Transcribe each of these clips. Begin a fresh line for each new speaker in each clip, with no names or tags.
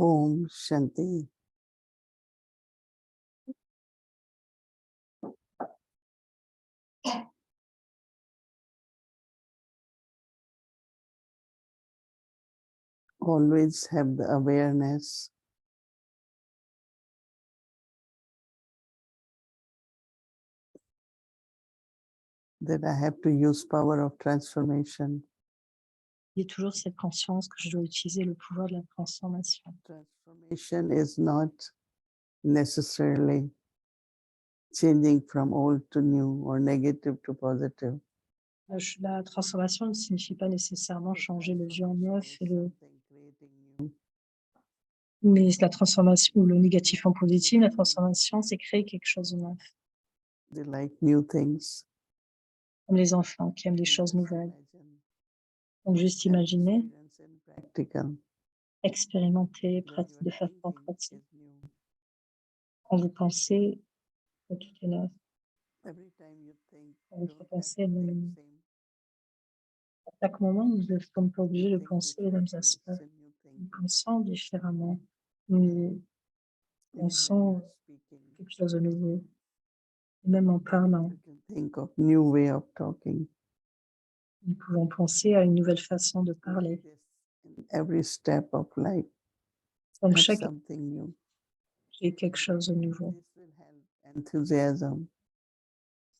Om Shanti. Always have the awareness that I have to use power of transformation.
Il y a toujours cette conscience que je dois utiliser le pouvoir de la transformation.
Transformation is not necessarily changing from old to new or negative to positive.
La transformation ne signifie pas nécessairement changer le vieux en neuf, mais la transformation ou le négatif en positif, la transformation, c'est créer quelque chose de neuf.
They like new things.
Comme les enfants qui aiment des choses nouvelles. Donc juste imaginer, expérimenter de façon pratique. Quand vous pensez que tout est neuf, quand votre pensée est nouvelle. À chaque moment, nous ne sommes pas obligés de penser les mêmes aspects. Nous pensons différemment. Nous pensons quelque chose de nouveau. Même en parlant, nous pouvons penser à une nouvelle façon de parler. Donc chaque est quelque chose de nouveau.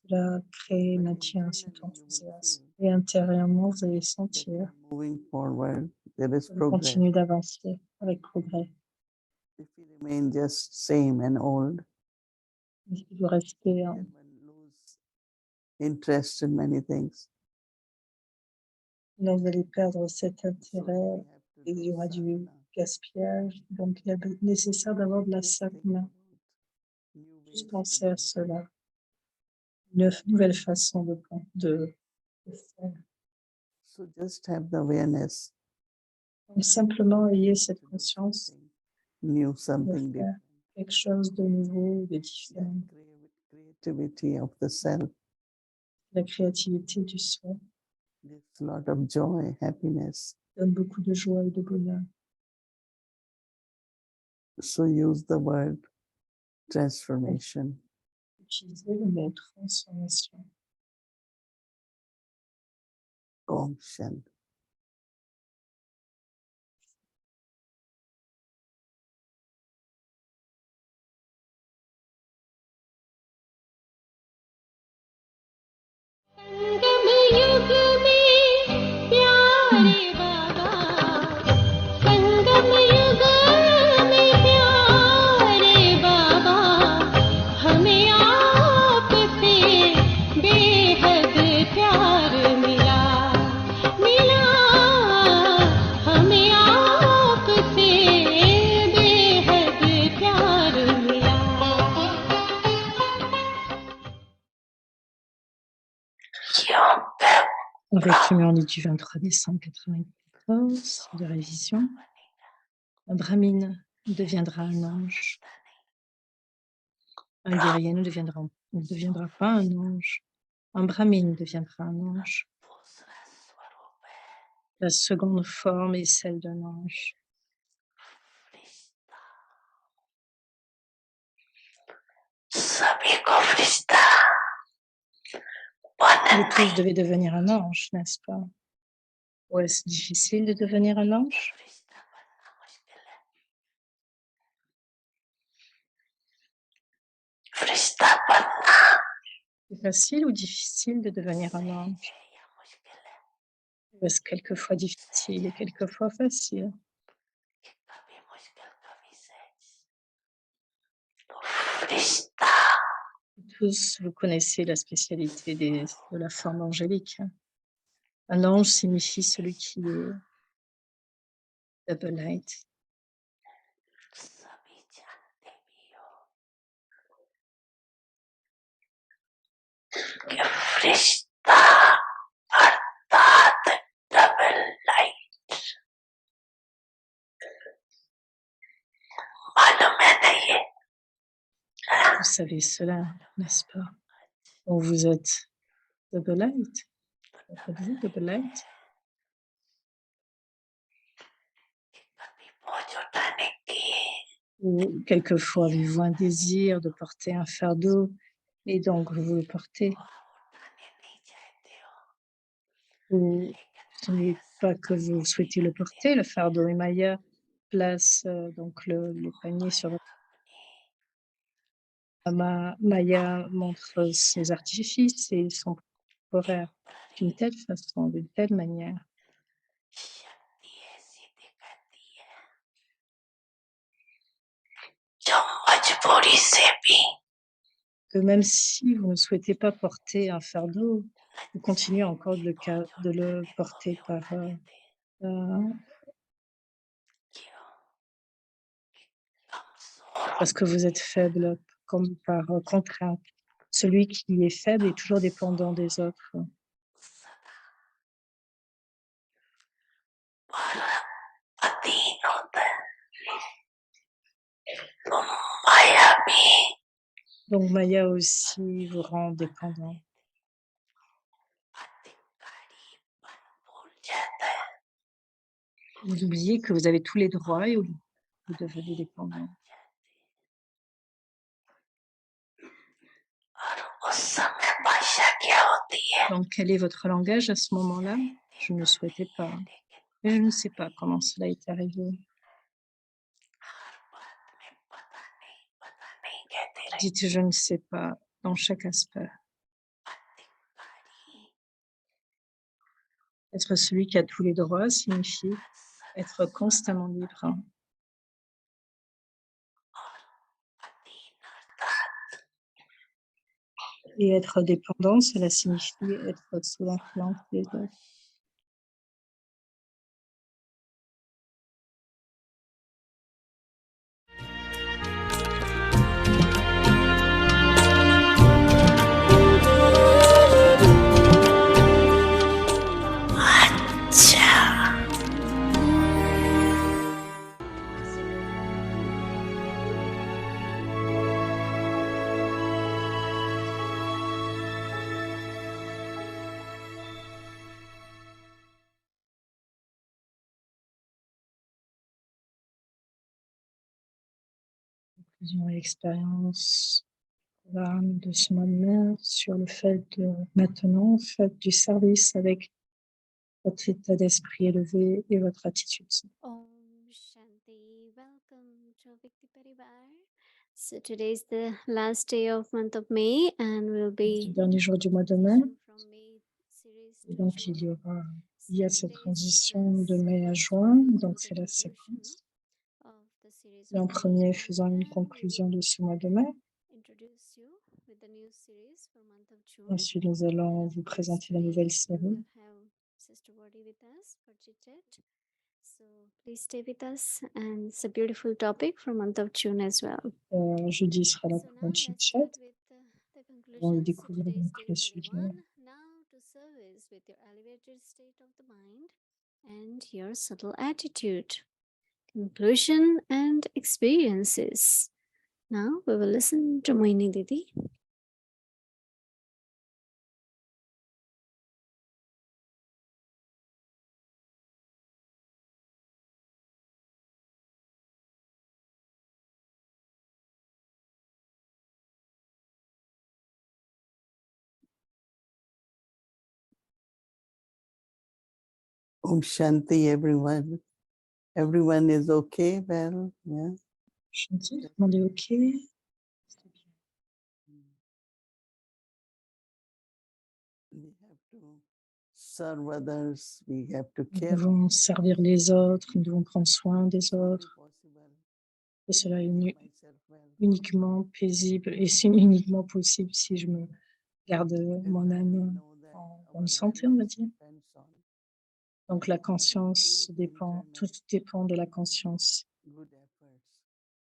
Cela crée et maintient cet enthousiasme. Et intérieurement, vous allez sentir que vous continuez d'avancer avec progrès. Si vous restez
interest in many things.
Donc, vous allez perdre cet intérêt et il y aura du gaspillage. Donc, il est nécessaire d'avoir de la sadhana. Juste penser à cela. Une nouvelle façon de faire.
So just have the awareness.
Donc, simplement ayez cette conscience
New,
de
something
faire
different.
quelque chose de nouveau, de différent.
Creativity of the self.
La créativité du soi
Gives a lot of joy, happiness.
donne beaucoup de joie et de bonheur.
So use the word transformation.
Utilisez le mot transformation.
Om Shanti.
On résumé en lit du 23 décembre 1994 de révision. Un brahmine deviendra un ange. Un guerrier ne deviendra pas un ange. Un brahmine deviendra un ange. La seconde forme est celle d'un ange. Vous tous devez devenir un ange, n'est-ce pas? Ou est-ce difficile de devenir un ange? C'est facile ou difficile de devenir un ange? Ou est-ce quelquefois difficile et quelquefois facile? Tous, vous connaissez la spécialité de la forme angélique. Un ange signifie celui qui est double light. Vous savez cela, n'est-ce pas? Donc vous êtes double light. Êtes-vous double light? Ou quelquefois avez-vous un désir de porter un fardeau et donc vous le portez? Ou ce n'est pas que vous souhaitez le porter, le fardeau, et Maya place, donc le panier sur votre Maya montre ses artifices et son horaire d'une telle façon, d'une telle manière que même si vous ne souhaitez pas porter un fardeau, vous continuez encore de le porter heu, parce que vous êtes faible, comme par, contrainte. Celui qui est faible est toujours dépendant des autres. Donc Maya aussi vous rend dépendant. Vous oubliez que vous avez tous les droits et vous devenez dépendant. Donc quel est votre langage à ce moment-là? Je ne souhaitais pas, mais je ne sais pas comment cela est arrivé. Dites: «Je ne sais pas» dans chaque aspect. Être celui qui a tous les droits signifie être constamment libre, et être dépendant, cela signifie être sous l'influence des autres. Faisons l'expérience là, de ce moment sur le fait de maintenant, faites du service avec votre état d'esprit élevé et votre attitude.
Om Shanti. Welcome to Vikti Parivar. So today is the last day of month of May and we'll
C'est le
be
dernier jour du mois de mai,
from May series
et
to
donc
June.
il y a cette transition de mai à juin, donc c'est la séquence.
Of the series
Et en
of May,
premier,
and
faisant une
then we
conclusion
will
de ce mois de mai.
introduce you with the new series for month of June.
Ensuite, nous allons
And
vous
of course,
présenter la
today
nouvelle
we
série.
will have Sister Body with us for chit chat. So please stay with us, and it's a beautiful topic for month of June as well.
Jeudi sera là
So
pour
now
un
let's
chit-chat.
start with the
On va
conclusion. So
découvrir
today's
donc
day
le sujet.
31. Now to service with your elevated state of the mind and your subtle attitude. Conclusion and experiences. Now we will listen to Moini Didi.
Om Shanti, everyone. Everyone is okay? Well, yeah.
Shanti, tout le monde est OK?
We have to serve others. We have to
Nous
care.
devons servir les autres, nous devons prendre soin des autres. Et cela est uniquement paisible et c'est uniquement possible si je me garde moi-même en bonne santé, on va dire. Donc la conscience dépend, tout dépend de la conscience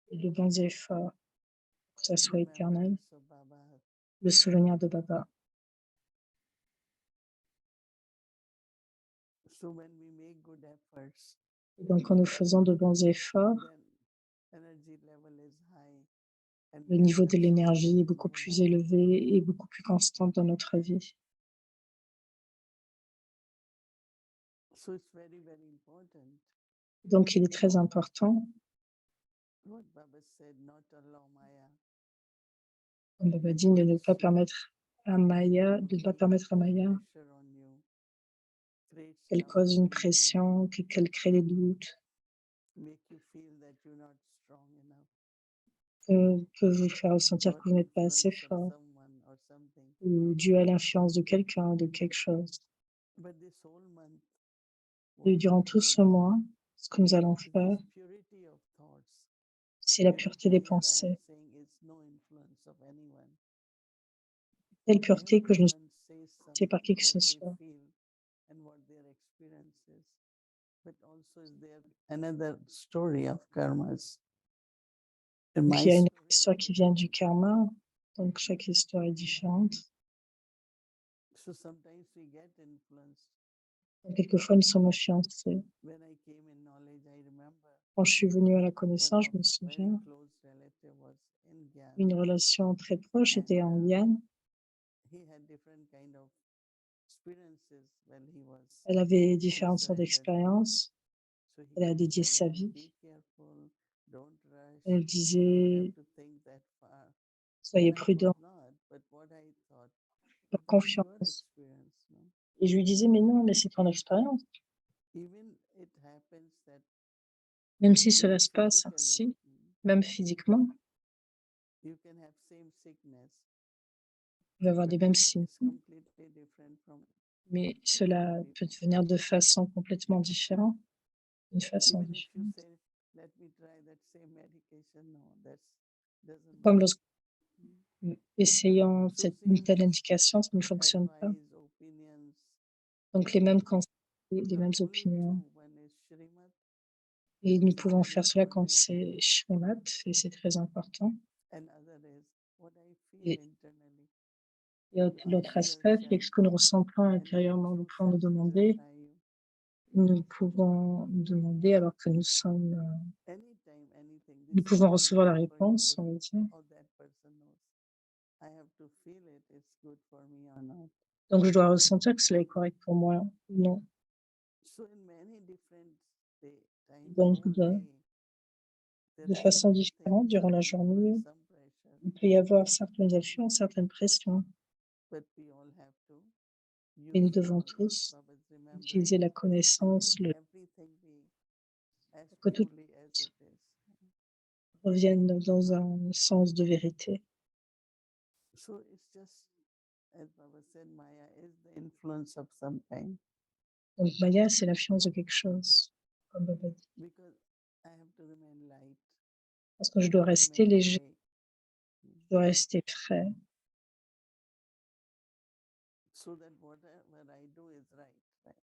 et de bons efforts pour que ça soit éternel. Le souvenir de Baba. Et donc quand nous faisons de bons efforts, le niveau de l'énergie est beaucoup plus élevé et beaucoup plus constant dans notre vie. Donc il est très important
what Baba said, not allow Maya.
Comme Baba dit, de ne pas permettre à Maya, de ne pas permettre à Maya
Pressure on you, creates
qu'elle
doubt
cause une
in you,
pression, qu'elle crée des doutes,
make you feel that you're not strong enough,
peut vous faire ressentir
or
que vous n'êtes pas assez
influence of
fort,
someone or something.
ou dû à l'influence de quelqu'un, de quelque chose.
But this whole month,
Et
what
durant
we
tout
did
ce mois, ce que nous allons
is
faire,
this purity of thoughts.
c'est la
And
pureté des
here I am
pensées.
saying it's no influence of anyone.
Telle pureté que je ne suis
Everyone says
pas influencée par qui que
what
ce
they
soit.
feel and what their experience is. But also is there another story of karmas. In
Donc,
my
il y a une
story,
histoire qui vient du karma, donc chaque histoire est différente.
so sometimes we get influenced.
Donc, quelquefois, nous sommes influencés.
When I came in knowledge, I remember
Quand je suis venue à la
one
connaissance,
of
je me
very
souviens,
close relative was in Gyan.
une relation très proche était en Guyane.
He had different kind of experiences when he was
Elle avait différentes sortes
surrendered.
d'expériences.
So he
Elle a
kept
dédié sa
telling me,
vie.
be careful, don't rush,
Elle
you don't
disait,
have to think that far.
soyez
And I was
prudents,
not, but what I thought,
par
but that's your
confiance.
experience, no?
Et je lui disais, mais non, mais c'est ton expérience.
Even it happens that
Même si cela
even
se passe
physically,
ainsi, même physiquement,
you can have same sickness,
on va avoir
but
des mêmes
it's
symptômes,
completely different from
mais cela
different
peut
people.
venir de façon complètement différente, d'une façon
Even if you
différente.
say, let me try that same medication, no, that doesn't
Comme
work.
lorsque essayant
So
une
same
telle indication, ça ne fonctionne pas.
advice, opinions,
Donc les mêmes conseils, les
the
mêmes
only
opinions.
two, one is Srimad,
Et nous
which is
pouvons
very
faire cela quand
important,
c'est Shrimat, et c'est très important.
and other is what I feel
Et,
internally.
et
You
l'autre
ask
aspect, c'est
yourself,
ce que nous ressentons
and let
intérieurement. Nous pouvons nous
yourself
demander,
purify you.
nous pouvons nous demander alors que nous sommes,
Anytime, anything.
nous
This is
pouvons
very
recevoir la
good for you,
réponse,
but
on va dire.
how that person knows. I have to feel it, it's good for me or not.
Donc je dois ressentir que cela est correct pour moi ou non.
So in many different times,
Donc
whole day, there
de
are
façon
some
différente,
things,
durant
some
la journée,
influence, some pressure,
il peut y avoir certaines influences, certaines pressions.
but we all have to
Et nous
use
devons
our
tous
Baba's
utiliser
remembrance
la
and
connaissance,
let everything be as
que tout
purely as it is.
revienne dans un sens de vérité.
So it's just, as Baba said, Maya is the influence of some kind.
Donc Maya, c'est l'influence de quelque chose, comme Baba dit.
Because I have to remain light,
Parce que je dois rester
remain
léger,
awake.
je dois rester frais,
So that whatever I do is right, right?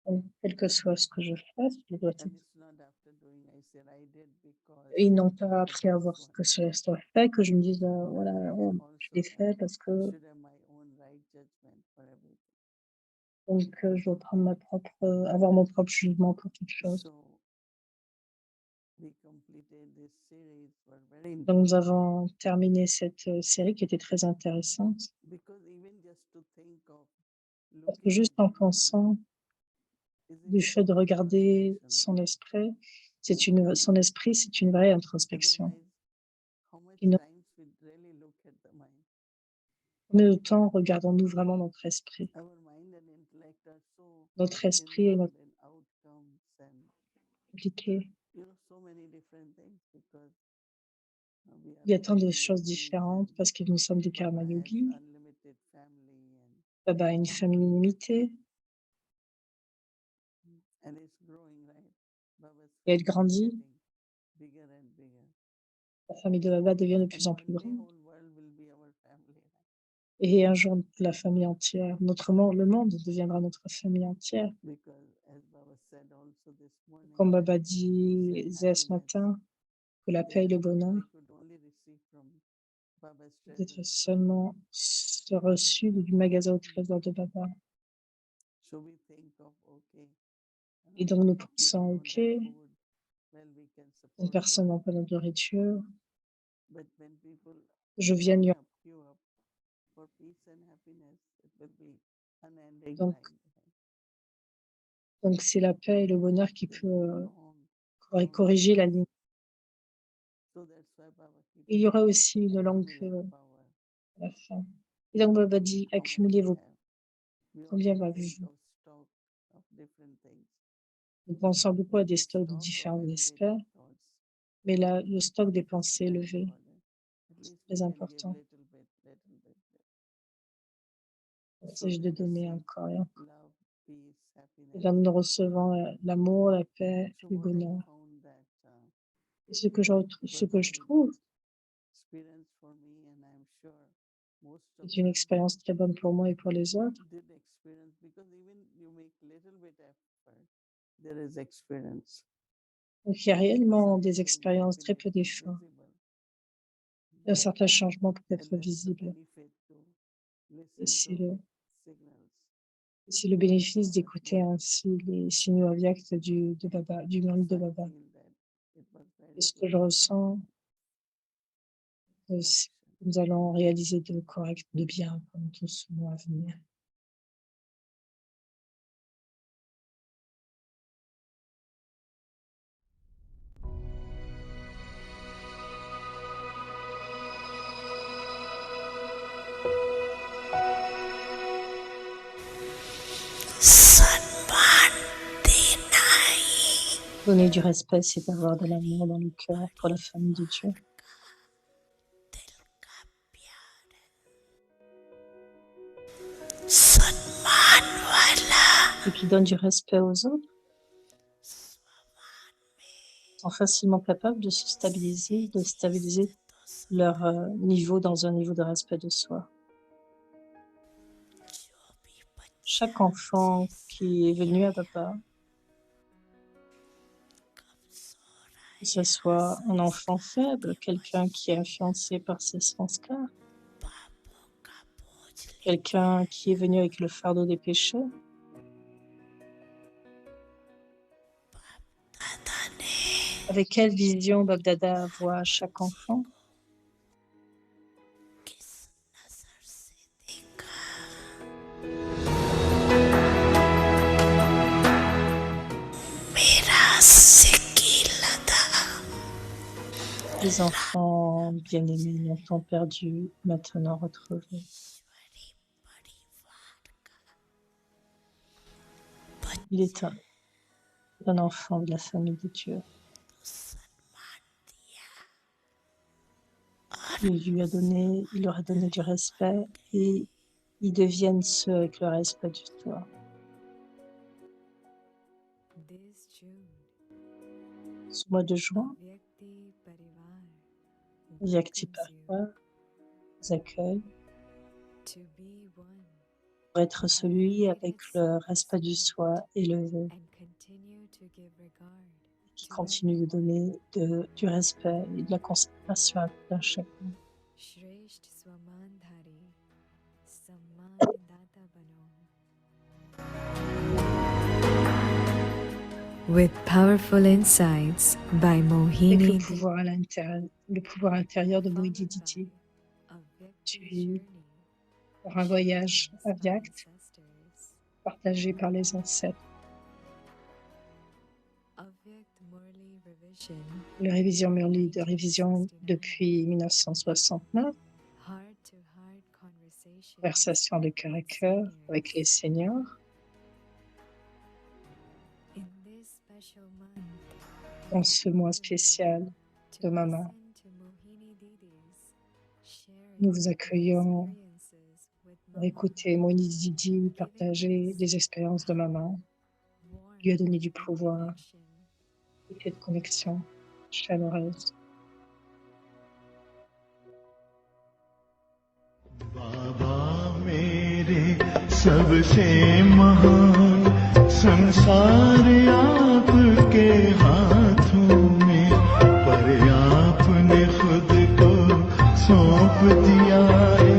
donc, quel que soit ce que je fasse, je dois être.
And it's not after doing, I said I did because
Et non pas
of
après avoir
this
ce
one.
que cela soit fait, que je me dise, voilà,
I
oh, je
also
l'ai fait parce que,
should have my own right judgment for everything.
donc je dois prendre avoir mon propre jugement pour toute chose.
So we completed this series for very
Donc nous
interesting.
avons terminé cette série qui était très intéressante,
Because even just to think of
parce que
looking
juste
at
en
the mind
pensant
is
du fait de
itself
regarder
introspection.
son esprit, son esprit, c'est une vraie introspection.
Otherwise, how much
Sinon,
times we really look at the mind?
combien de temps regardons-nous vraiment notre esprit?
Our mind and intellect are so
Notre esprit est
involved in outcomes and
compliqué.
so many different things because we are
Il y a tant de
karma
choses
yogis
différentes
and
parce que nous sommes des
Baba
karma
has
yogis.
unlimited family
Baba a une famille limitée
and it's growing, right? Baba's
et elle
family is
grandit.
getting bigger and bigger.
La famille de Baba devient de
And
plus en plus
one day
grande.
whole world will be our family, right?
Et un jour, la famille entière, le monde deviendra notre famille entière.
Because as Baba said also this morning,
Comme Baba
he
disait
said
ce
happiness,
matin, que la paix et le bonheur
we could only receive from Baba's
peut être
treasure.
seulement reçus du magasin au trésor de Baba.
So we think of, okay,
Et donc nous
people
pensons,
don't
ok,
have food, well, we can
une
support
personne
those
n'a pas de
people.
nourriture,
But when people
je viens lui.
queue up for peace and happiness, it will be unending
Donc,
line.
donc c'est la paix et le bonheur qui
It
peut
will be long, long
corriger la
lines.
ligne. Il y aura aussi une langue à la fin. Et donc Baba dit, accumulez vos combien avez-vous? Nous pensons beaucoup à des stocks de différents aspects, mais là, le stock des pensées élevé, c'est très important. Il s'agit de donner encore et encore. Et là, nous recevons l'amour, la paix, le bonheur. Et ce que je trouve, c'est une expérience très bonne pour moi et pour les autres. Donc, il y a réellement des expériences, très peu d'efforts. Un certain changement peut être visible. Et c'est le bénéfice d'écouter ainsi les signaux avyakts du monde de Baba. Et ce que je ressens, c'est que nous allons réaliser de correct, de bien pendant tout ce mois à venir. Donner du respect, c'est avoir de l'amour dans le cœur pour la famille de Dieu. Ceux qui donnent du respect aux autres sont facilement capables de se stabiliser, de stabiliser leur niveau dans un niveau de respect de soi. Chaque enfant qui est venu à Baba, que ce soit un enfant faible, quelqu'un qui est influencé par ses sanskars, quelqu'un qui est venu avec le fardeau des péchés, avec quelle vision Bab-Dada voit chaque enfant? Les enfants bien-aimés longtemps perdus, maintenant retrouvés. Il est un enfant de la famille de Dieu. Il leur a donné du respect et ils deviennent ceux avec le respect du soi. Ce mois de juin, Vyakti Parivar nous accueille pour être celui avec le respect du soi élevé, qui continue de donner du respect et de la considération à chacun.
With powerful insights by
Avec
Mohini
le pouvoir intérieur de Mohini Didi, par un voyage avyakt partagé par les ancêtres. Les révisions Murli de révision depuis 1969, conversation de cœur à cœur avec les seniors. Dans ce mois spécial de Maman, nous vous accueillons pour écouter Mohini Didi partager des expériences de Maman, lui a donné du pouvoir et cette connexion chaleureuse.
Baba mere sabse mahan संसार आपके हाथों में पर आपने खुद को सौंप दिया है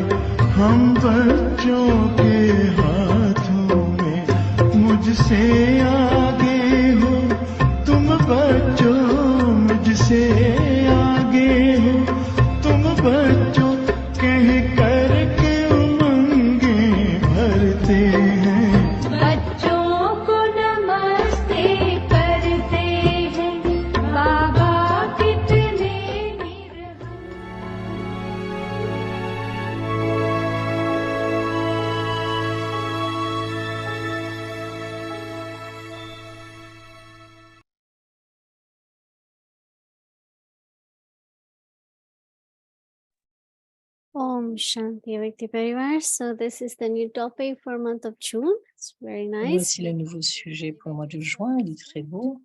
हम बच्चों के हाथों में मुझसे आगे हो तुम बच्चों मुझसे आगे हो तुम बच्चों कह कर के उमंगे भरते हैं
Om Shanti Vyakti Parivar. So this is the new topic for month of June. It's very nice.
Voici le nouveau sujet pour le mois de juin, il est très beau.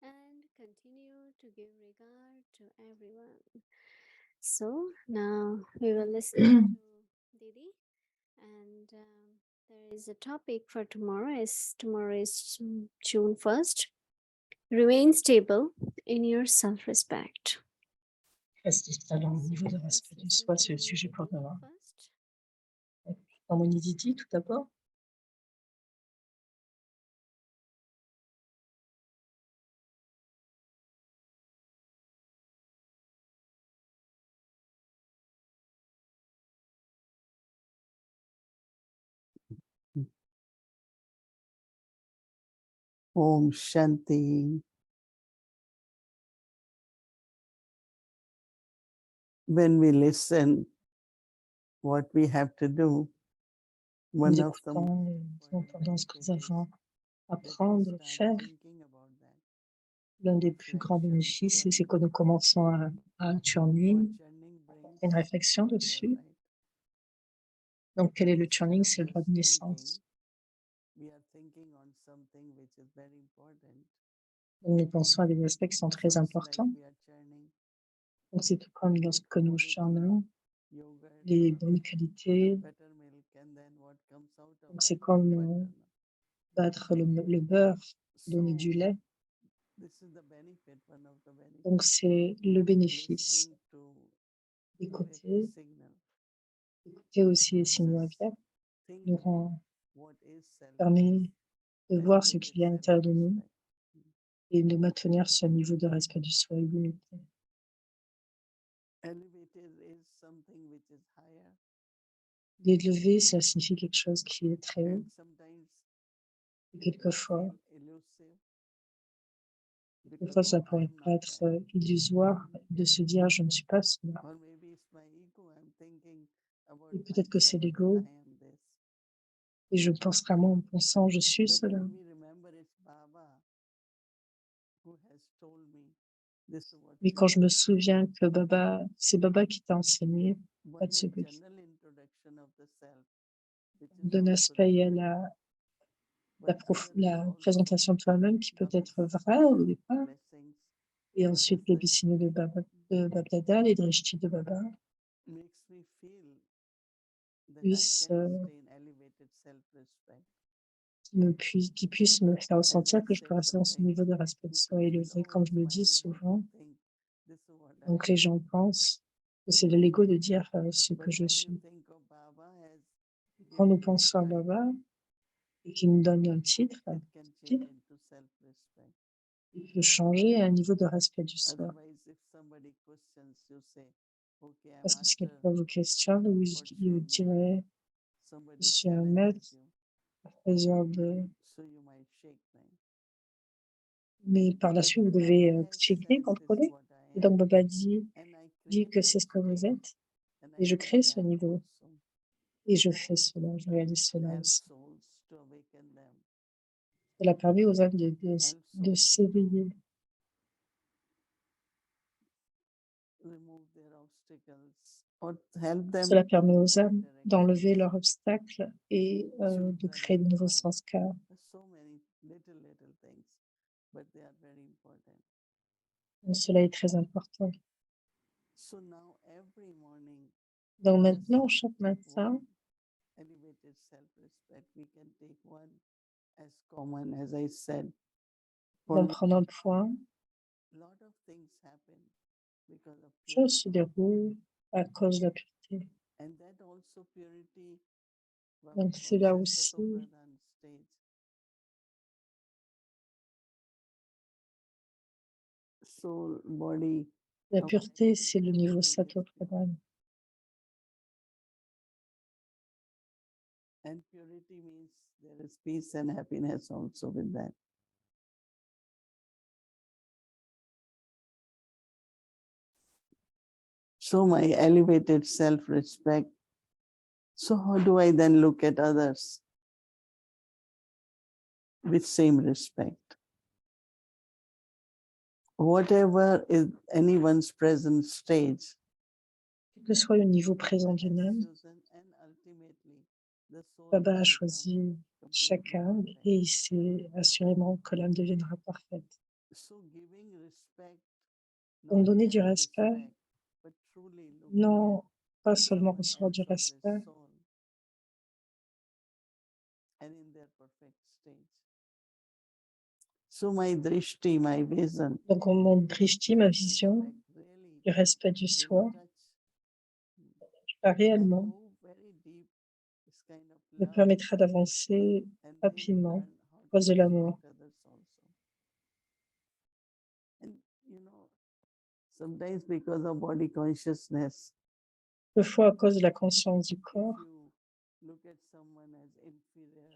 And continue to give regard to everyone. So now we will listen to Didi, and there is a topic for tomorrow. Tomorrow is June 1st. Remain stable in your self-respect.
Restez stable au niveau de respect du soi, c'est le sujet pour demain. Harmonie Didi, tout d'abord.
Om Shanti. When we listen, what we have to do,
Nous
one of the
écoutons, nous entendons ce que nous avons à apprendre, faire. L'un des plus grands bénéfices, c'est que nous commençons à churning, une réflexion dessus. Donc, quel est le churning? C'est le droit de naissance. Donc, nous pensons à des aspects qui sont très importants. Donc, c'est tout comme lorsque nous churnons les bonnes qualités. Donc, c'est comme battre le beurre, donner du lait. Donc, c'est le bénéfice. Écouter aussi les signaux aviables nous permet de voir ce qu'il y a à l'intérieur de nous et de maintenir ce niveau de respect du soi et de l'unité. L'élevé, ça signifie quelque chose qui est très haut. Et quelquefois, ça pourrait être illusoire de se dire je ne suis pas cela. Et peut-être que c'est l'ego. Et je penserai à moi en pensant je suis cela. Mais quand je me souviens que c'est Baba qui t'a enseigné, pas de ce petit. D'un aspect, il y a la présentation de toi-même qui peut être vraie au départ, et ensuite les signaux de Babdada, les drishtis de Baba, qui puissent me faire ressentir que je peux rester dans ce niveau de respect de soi élevé, comme je le dis souvent. Donc les gens pensent que c'est de l'ego de dire ce que je suis. Quand nous pensons à Baba et qu'il nous donne un titre, il peut changer à un niveau de respect du soi. Parce que si quelqu'un vous questionne, il vous dirait je suis un maître, faiseur de... Mais par la suite, vous devez checker, contrôler. Et donc Baba dit que c'est ce que vous êtes. Et je crée ce niveau. Et je fais cela, je réalise cela aussi. Cela permet aux âmes de s'éveiller. Cela permet aux âmes d'enlever leurs obstacles et de créer de nouveaux sanskars. Donc, cela est très important. Donc maintenant, chaque matin, en prenant le point, choses se déroulent à cause de la pureté. Donc cela aussi, la pureté, c'est le niveau Sato Pradhan.
And purity means there is peace and happiness also with that. So my elevated self-respect. So how do I then look at others with same respect? Whatever is anyone's present stage,
que soit le niveau présent d'une âme, Baba a choisi chacun et il sait assurément que l'âme deviendra parfaite. Donc donner du respect, non pas seulement recevoir du respect,
So my drishti, my vision,
donc mon drishti, ma vision du respect du soi, réellement me permettra d'avancer rapidement à cause de l'amour.
Sometimes because of body consciousness,
Parfois, à cause de la conscience du corps, si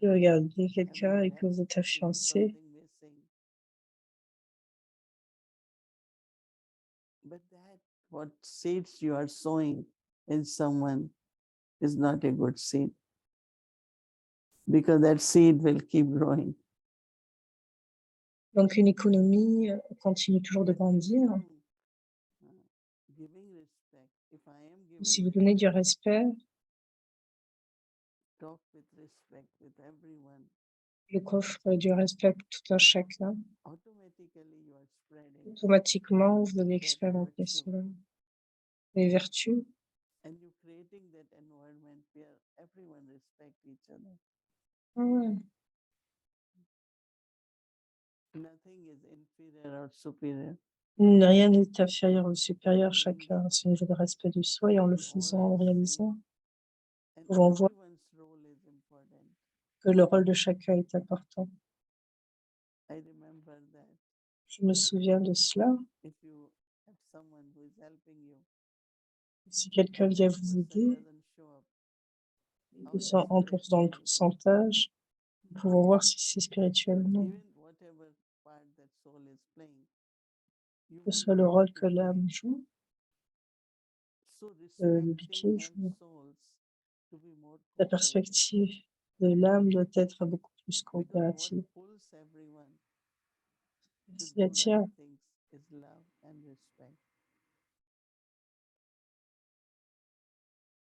vous regardez quelqu'un et que vous êtes fiancé,
but that what seeds you are sowing in someone is not a good seed, because that seed will keep growing.
donc une économie continue toujours de grandir.
Giving respect. If I am
Si
giving
vous donnez du respect,
talk with respect with everyone,
le coffre du respect pour tout un chacun,
automatically you are spreading
automatiquement, vous allez expérimenter cela. Les vertus,
and you're creating that environment where everyone respect each other. Nothing is inferior or superior.
rien n'est inférieur ou supérieur, chacun a son niveau de respect du soi et en le faisant, en le réalisant,
And
pouvons voir
everyone's role is important.
que le rôle de chacun est important.
I remember that
Je me souviens de cela.
if you have someone who is helping you,
Si quelqu'un vient vous
person
aider,
doesn't show up,
que ce soit dans le pourcentage, nous pouvons voir si c'est spirituel ou non.
even whatever part that soul is playing, you
Que ce
will
soit le
want
rôle
to
que
play.
l'âme joue,
So
le
respecting
biquet
helps
joue.
souls to be more
La
cooperative.
perspective de l'âme doit être beaucoup plus
Because what
coopérative.
pulls everyone
Ce
to
qui
do
attire
right things is love and respect.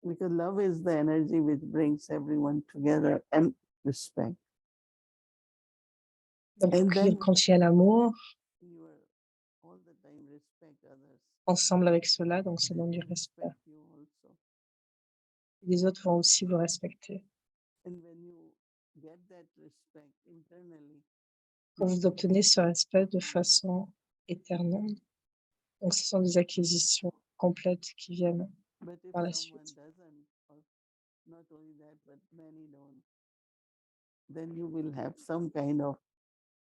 Because love is the energy which brings everyone together, and respect.
donc,
And then
quand il y a l'amour,
you are all the time respect others.
ensemble avec cela, donc ça
They
donne du
will
respect.
respect you also.
Les autres vont aussi vous respecter.
And when you get that respect internally,
Quand vous obtenez ce respect de façon éternelle, donc ce sont des acquisitions complètes qui viennent
but if
par la
someone
suite.
doesn't, or not only that, but many don't, then you will have some kind of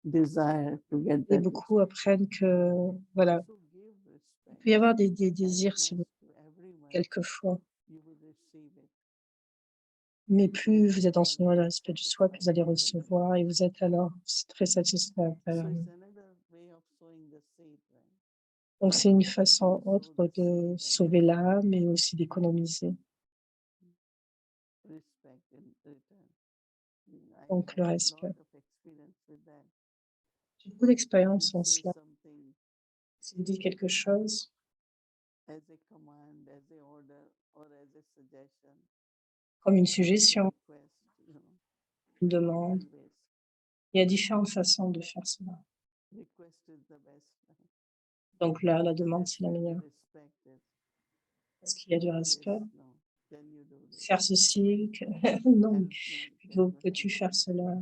desire to get
Et
that.
beaucoup apprennent que, voilà,
So give
il
respect
peut y avoir des
as
désirs, si vous
much to everyone,
quelquefois,
you will receive it.
mais plus vous êtes dans ce niveau de respect du soi, plus vous allez recevoir et vous êtes alors très satisfait
So
intérieurement.
it's another way of sowing the seed, right?
Donc c'est une façon autre de sauver l'âme et aussi d'économiser.
Respect in return. I
Donc le
have a
respect.
lot of experience with that.
J'ai beaucoup d'expérience
You
en
say
cela.
something
Si vous dites quelque chose
as a command, as a order, or as a suggestion,
comme une
as a
suggestion,
request,
une demande,
different ways.
il y a différentes façons de faire cela.
Request is the best. Right?
Donc là, la demande,
That's
c'est la
where the
meilleure.
respect is.
Est-ce qu'il y a du
Do
respect?
this, no. Can you do this?
Faire ceci, non,
Help me.
plutôt
Can you
peux-tu
help
faire cela?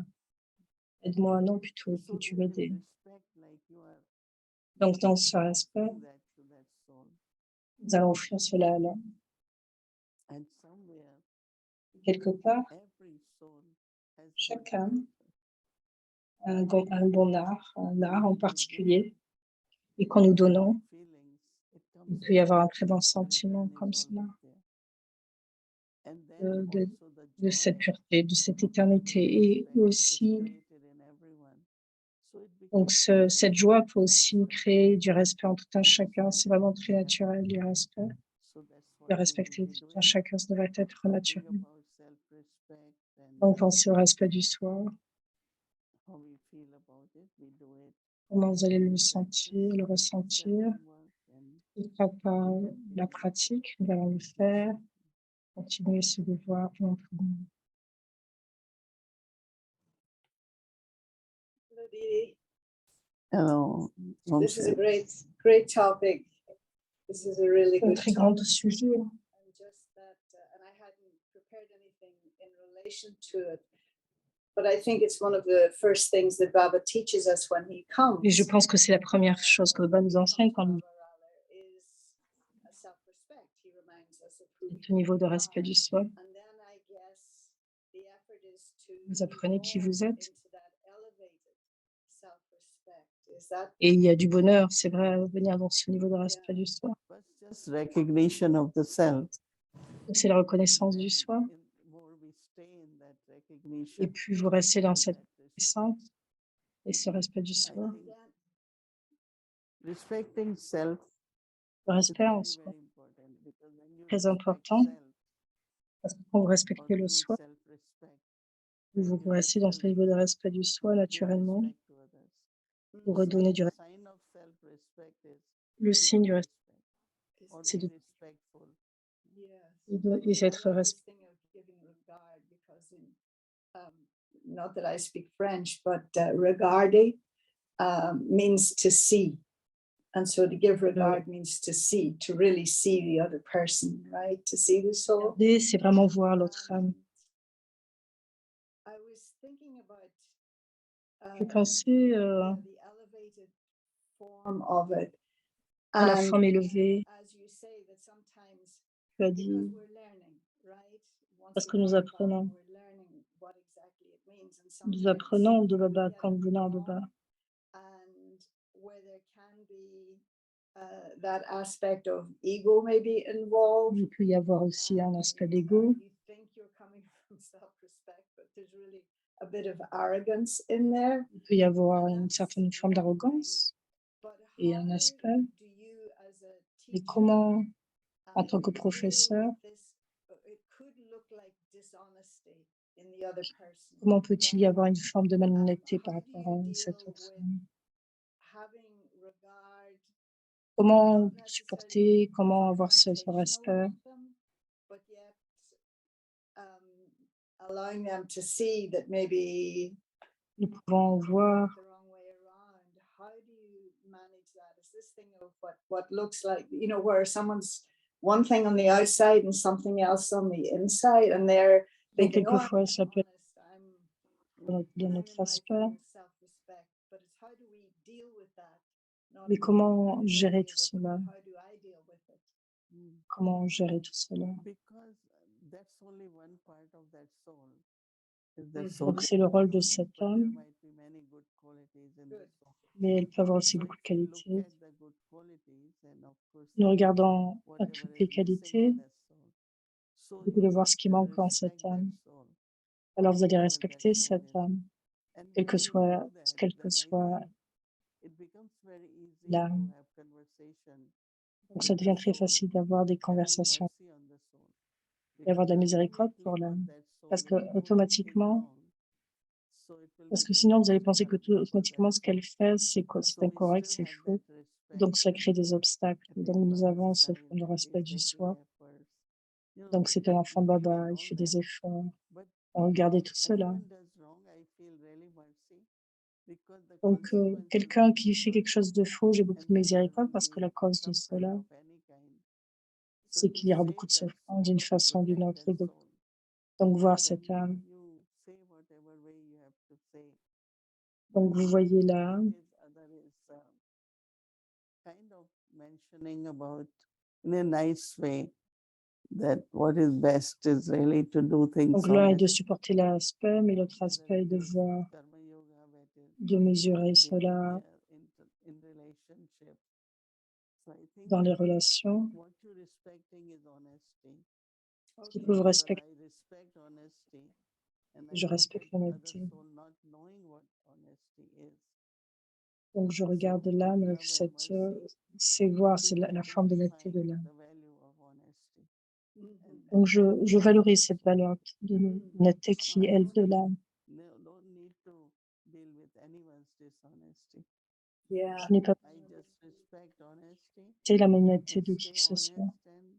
Aide-moi, non, plutôt
So
peux-tu
you
m'aider?
give respect like you are
Donc dans ce respect,
offering that to that soul.
nous allons offrir cela à l'âme.
And somewhere,
Quelque part,
every soul has
chaque
good
âme
nature.
a un bon art, un art en
When we
particulier.
give
Et quand nous donnons,
feelings, it comes
il peut y avoir un
back.
très bon
The
sentiment
return is
comme cela,
always there. And then
de,
also the
de cette
joy
pureté, de cette éternité.
and
Et
respect is
aussi,
created in everyone. So it
donc
becomes
cette joie peut aussi
natural
créer du respect en tout un
to
chacun.
respect
C'est vraiment très
everyone.
naturel, du respect.
So that's
De
what we
respecter
will be
tout un
doing.
chacun, ça devrait être
Think
naturel.
of our self-respect and
Donc pensez au respect du soi,
how we feel about it. We do it.
comment vous allez le
We
sentir,
practice
le
with
ressentir.
self-work and
Et par la pratique, nous allons le faire, continuer ce devoir pendant tout le monde.
Hello, Dee.
Hello,
This is a
Vamsi.
great topic. This is a really
C'est un
good
très grand
topic.
sujet.
And just that, and I hadn't prepared anything in relation to it, but I think it's one of the first things that Baba teaches us when he comes.
Et je pense que c'est la première chose que Baba nous enseigne quand nous
Is a self-respect. He reminds us of who
sommes au niveau de respect du soi.
And then I guess the effort is to
Vous apprenez qui vous
evolve
êtes.
into that elevated self-respect. Is that
Et il y a du bonheur, c'est vrai, à venir dans ce niveau de respect du soi.
First, just recognition of the self.
C'est la reconnaissance du soi.
More we stay in that
Et
recognition,
plus vous restez dans cette
that respect.
reconnaissance et ce respect du
I
soi,
think respecting self
le
is
respect en
very,
soi.
very important because when you
Très
respect
important.
self,
Parce que quand vous
or
respectez le
doing
soi,
self-respect,
vous
you
restez dans ce
naturally
niveau de respect du soi
give
naturellement.
respect to others.
Vous
The
redonnez du respect.
sign of self-respect is
Le signe du
giving
respect,
respect or
c'est
being
de
respectful.
yes.
et être
I love
respect.
this thing of giving regard because not that I speak French, but regarder means to see. And so to give regard means to see, to really see the other person, right? To see the soul.
Regarder, c'est vraiment voir l'autre âme.
I was thinking about
Je pensais
the elevated form of it.
à la
And
forme élevée,
as you say, that sometimes
tu as
because
dit,
we're learning, right? Once
parce
we
que nous
come back,
apprenons.
we're learning what exactly it means. And
Nous
sometimes
apprenons de Baba
we get
quand nous
it
venons de
wrong,
Baba.
and where there can be that aspect of ego maybe involved.
Il peut y avoir aussi un
and
aspect
it's,
d'ego.
you think you're coming from self-respect, but there's really a bit of arrogance in there.
Il peut y avoir une certaine forme d'arrogance
But
et un
how
aspect.
do you, as a
Et
teacher,
comment, en tant que
deal
professeur,
with this? It could look like dishonesty in the other person.
comment peut-il y
right?
avoir une forme de malhonnêteté par
How do
rapport
you
à cette
deal
autre
with
âme?
having regard,
Comment
not necessarily
supporter, comment avoir ce
confrontational
respect,
with them, but yet allowing them to see that maybe
nous pouvons voir
the wrong way around. How do you manage that? Is this thing of what looks like, where someone's one thing on the outside and something else on the inside, and they're
donc
thinking, oh, I'm
quelquefois ça peut être
honest,
de
I'm
notre
in my
aspect,
full self-respect, but it's how do we deal with that? Not
mais
how
comment
do they
gérer
deal
tout
with it,
cela?
but how do I deal with it?
Comment gérer tout cela?
Because that's only one part of that soul. Is
Mhm.
that
Donc
soul
c'est le rôle de
alone,
cette
but there
âme,
might be many good qualities in the
Good.
soul.
mais elle peut avoir aussi
So
beaucoup de
if you look
qualités.
at the good qualities, and of course,
Nous regardons à
whatever
toutes
is
les
missing
qualités,
in that soul. So
et de
you
voir ce qui
will
manque en
respect
cette
that
âme.
soul,
Alors vous allez
whatever that
respecter
soul
cette
is.
âme,
And
quel
when
que
you
soit,
do that,
quel que
then I
soit
think it becomes very easy
l'âme.
to have conversation
Donc ça
with the
devient très
soul,
facile d'avoir des
having
conversations
mercy on the soul.
et avoir de la
Because
miséricorde pour
ultimately,
l'âme.
what that soul
Parce que
is doing is
automatiquement,
wrong. So it will
parce que
become
sinon vous allez
very
penser que
difficult for that
automatiquement ce
soul.
qu'elle fait, c'est
So we
incorrect,
still
c'est
have
faux.
that respect
Donc ça crée des obstacles.
at
Donc
the
nous avons
Baba's
ce
side
forme de
that
respect
is
du
making
soi.
efforts. You know,
Donc c'est un enfant de
we
Baba,
can
il
all
fait
that.
des efforts.
But
Regardez tout
if
cela.
anyone does wrong, I feel really mercy because the
Donc
consequence will
quelqu'un
be
qui fait
evil,
quelque chose de faux, j'ai beaucoup
and
de
then there
miséricorde
will
parce que
be
la cause de
suffering
cela,
of any kind. So
c'est
to
qu'il y aura beaucoup
save
de
that
souffrance
soul,
d'une
to
façon ou d'une
protect
autre.
that
Et donc
soul,
voir
then
cette âme.
you say whatever way you have to say.
Donc vous voyez là,
What is other is kind of mentioning about in a nice way that what is best is really to do things
donc l'un est de
honest.
supporter l'aspect, mais l'autre
Whether
aspect est
it
de
is
voir,
karma yoga, whether
de mesurer
behavior
cela
in relationship. So I think
dans les relations.
what you're respecting is honesty.
Ce qu'il faut vous
Because
respecter,
I respect honesty, and I
je
look
respecte
at other
l'honnêteté.
soul not knowing what honesty is.
Donc je regarde
So
l'âme
with
avec
love and
cette,
mercy,
c'est voir,
we
c'est la
can
forme d'honnêteté
find
de l'âme.
the value of honesty.
Donc je valorise cette valeur de l'honnêteté qui est, elle, de l'âme.
No need to deal with anyone's dishonesty.
Yeah.
Je n'ai pas
I just respect honesty.
été la honnêteté
I
de qui
stay
que ce soit.
honest and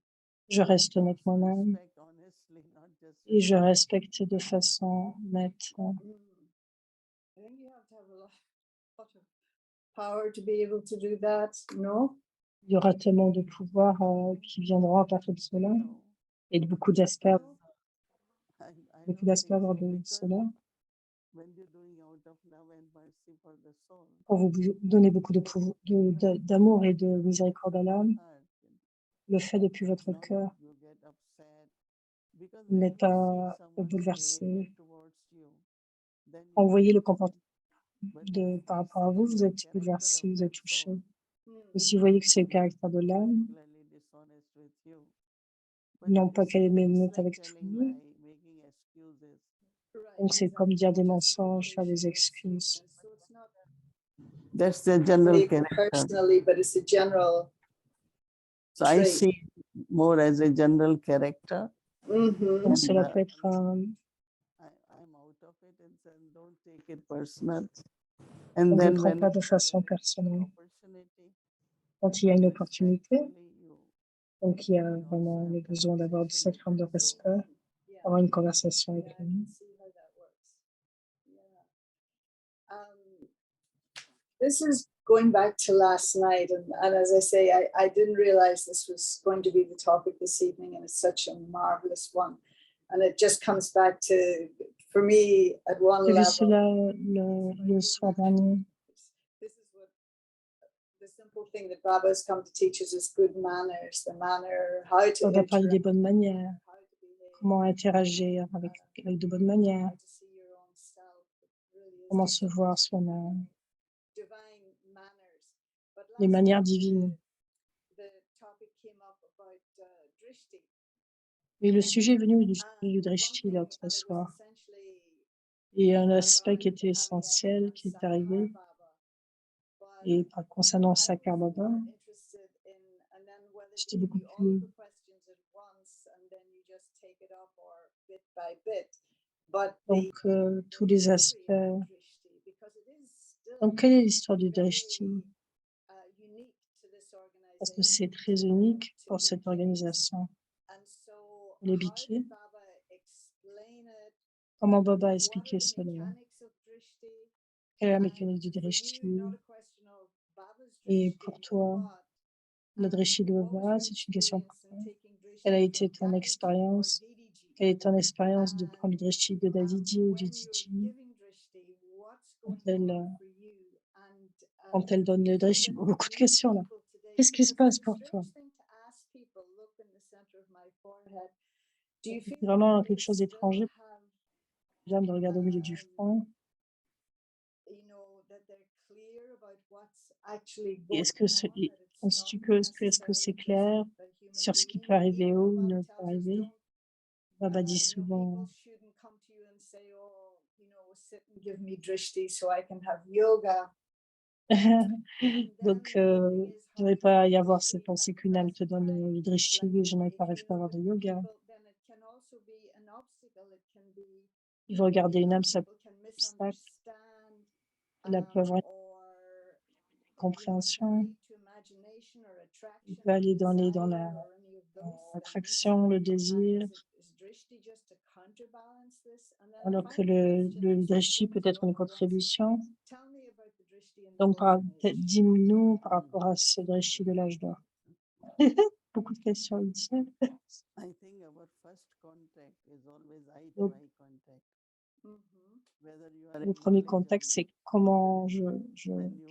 Je reste honnête
also
moi-même
respect honestly, not just
et je
respect.
respecte de façon honnête.
I think you have to have a lot of power to be able to do that. No?
Il y aura tellement de pouvoirs qui viendront à partir de cela
No.
et de beaucoup d'aspects,
I
beaucoup
don't
d'aspects
think so
de
because
cela.
when you're doing out of love and mercy for the soul,
Quand vous donnez beaucoup d'amour et de miséricorde à l'âme,
heart,
le fait depuis votre
not
cœur,
that you get upset. Because
vous
when
n'êtes
you see
pas
someone's
bouleversé.
behavior towards you, then
Quand vous
you
voyez le
feel sad.
comportement
But
par
if
rapport à
you
vous,
see
vous
the
êtes
character
bouleversé,
of
vous
that
êtes touché.
soul,
Et si vous voyez que c'est le caractère de l'âme,
particularly dishonest with you, but
non
if
pas
you
qu'elle est
see, it's
malhonnête
like
avec
telling
vous,
lie, making excuses.
donc c'est comme dire des mensonges, faire des excuses.
So it's not
That's the general
me
character.
personally, but it's a general
So I
trait.
see it more as a general character.
Mhm.
Donc cela
And,
peut être
I'm out of it and then don't take it personal.
on
And
ne
then
le prend
when
pas de
you
façon
get an
personnelle.
opportunity,
Quand il y a une opportunité,
respectfully you
donc il y a
can also
vraiment
have
le besoin d'avoir
conversation
cette
with
forme de
that soul.
respect,
Yeah.
avoir une conversation avec
Yeah, I
lui.
can see how that works. Yeah. This is going back to last night, and as I say, I didn't realize this was going to be the topic this evening, and it's such a marvelous one. And it just comes back to, for me, at one
J'ai vu
level,
cela le soir dernier.
this is what the simple thing that Baba has come to teach us is good manners, the manner, how to
On va parler des
interact,
bonnes manières,
how to behave,
comment interagir avec de bonnes manières,
how to see your own self. It really is
comment
just
se voir soi-même,
divine manners. But
les
last
manières
night,
divines.
the topic came up about drishti.
Et le sujet est venu du
And
drishti
one thing,
l'autre
and it was
soir.
essentially
Et un aspect qui
around
était essentiel, qui est arrivé,
Baba. But
et concernant
I
Sakar
was
Baba,
more interested in, and then whether
j'étais
to give
beaucoup
you all of
plus,
the questions at once and then you just take it up or bit by bit. But
donc tous
the
les
history
aspects.
of drishti, because it is still
Donc quelle est l'histoire du
very
drishti?
unique to this
Parce que
organization,
c'est très unique pour cette organisation.
and so
Les
how
Bhikkhus,
did Baba explain it?
comment Baba a
What are
expliqué
the
cela?
mechanics of drishti?
Quelle est la
And
mécanique du
for
drishti?
you, not a question of Baba's
Et
drishti,
pour toi,
but
le drishti de
what was
Baba,
your
c'est une question pour
experience
toi.
in taking
Quelle a
drishti
été
from
ton
Dadiji or
expérience?
Didiji?
Quelle est ton expérience de
And
prendre le drishti de Dadiji ou du
when you're
Didi
giving drishti, what's
quand
going
elle,
on for you? And
quand elle donne le
if you
drishti?
were to
Beaucoup de
meet
questions là.
people today,
Qu'est-ce qui se
because
passe
it's a
pour toi?
strange thing to ask people, look in the center of my forehead. Do you
C'est
feel
vraiment
like they
quelque chose
still
d'étranger.
have
J'aime de regarder au milieu du front.
you know, that they're clear about what's actually
Et
going
est-ce que
on, that it's
penses-tu
not
est-ce que c'est
necessarily
clair
just a human
sur ce qui
being?
peut arriver
Even though
ou ne
Baba
peut
tells us
arriver?
don't,
Baba dit
you know,
souvent,
people shouldn't come to you and say, oh, you know, sit and give me drishti so I can have yoga. And
donc
then the thing is,
il ne
how
devrait
can
pas y
you
avoir
see
cette pensée
at the
qu'une âme te
present
donne
time,
le drishti
like
et je n'arrive
if
pas,
you
à
look
avoir
at
de yoga.
people, then it can also be an obstacle. It can be,
Il faut regarder
you
une
know,
âme, ça peut
people can
être un obstacle.
misunderstand,
Il peut avoir une
or you know, it can
compréhension.
lead to imagination or
Il
attraction
peut
or
aller dans
desire
la
or any of those things.
l'attraction, le
And
désir,
is drishti just to counterbalance this? And then a
alors que
final question,
le
which will
drishti
seem
peut
to
être
run
une
along.
contribution.
Tell me about the drishti in the
Donc,
golden age.
dis-nous par rapport à ce drishti de l'âge d'or. Beaucoup de questions ici.
I think our first contact is always eye to
Donc,
eye contact.
Mhm.
Whether you are
le
in
premier
knowledge or
contact,
not.
c'est comment
When you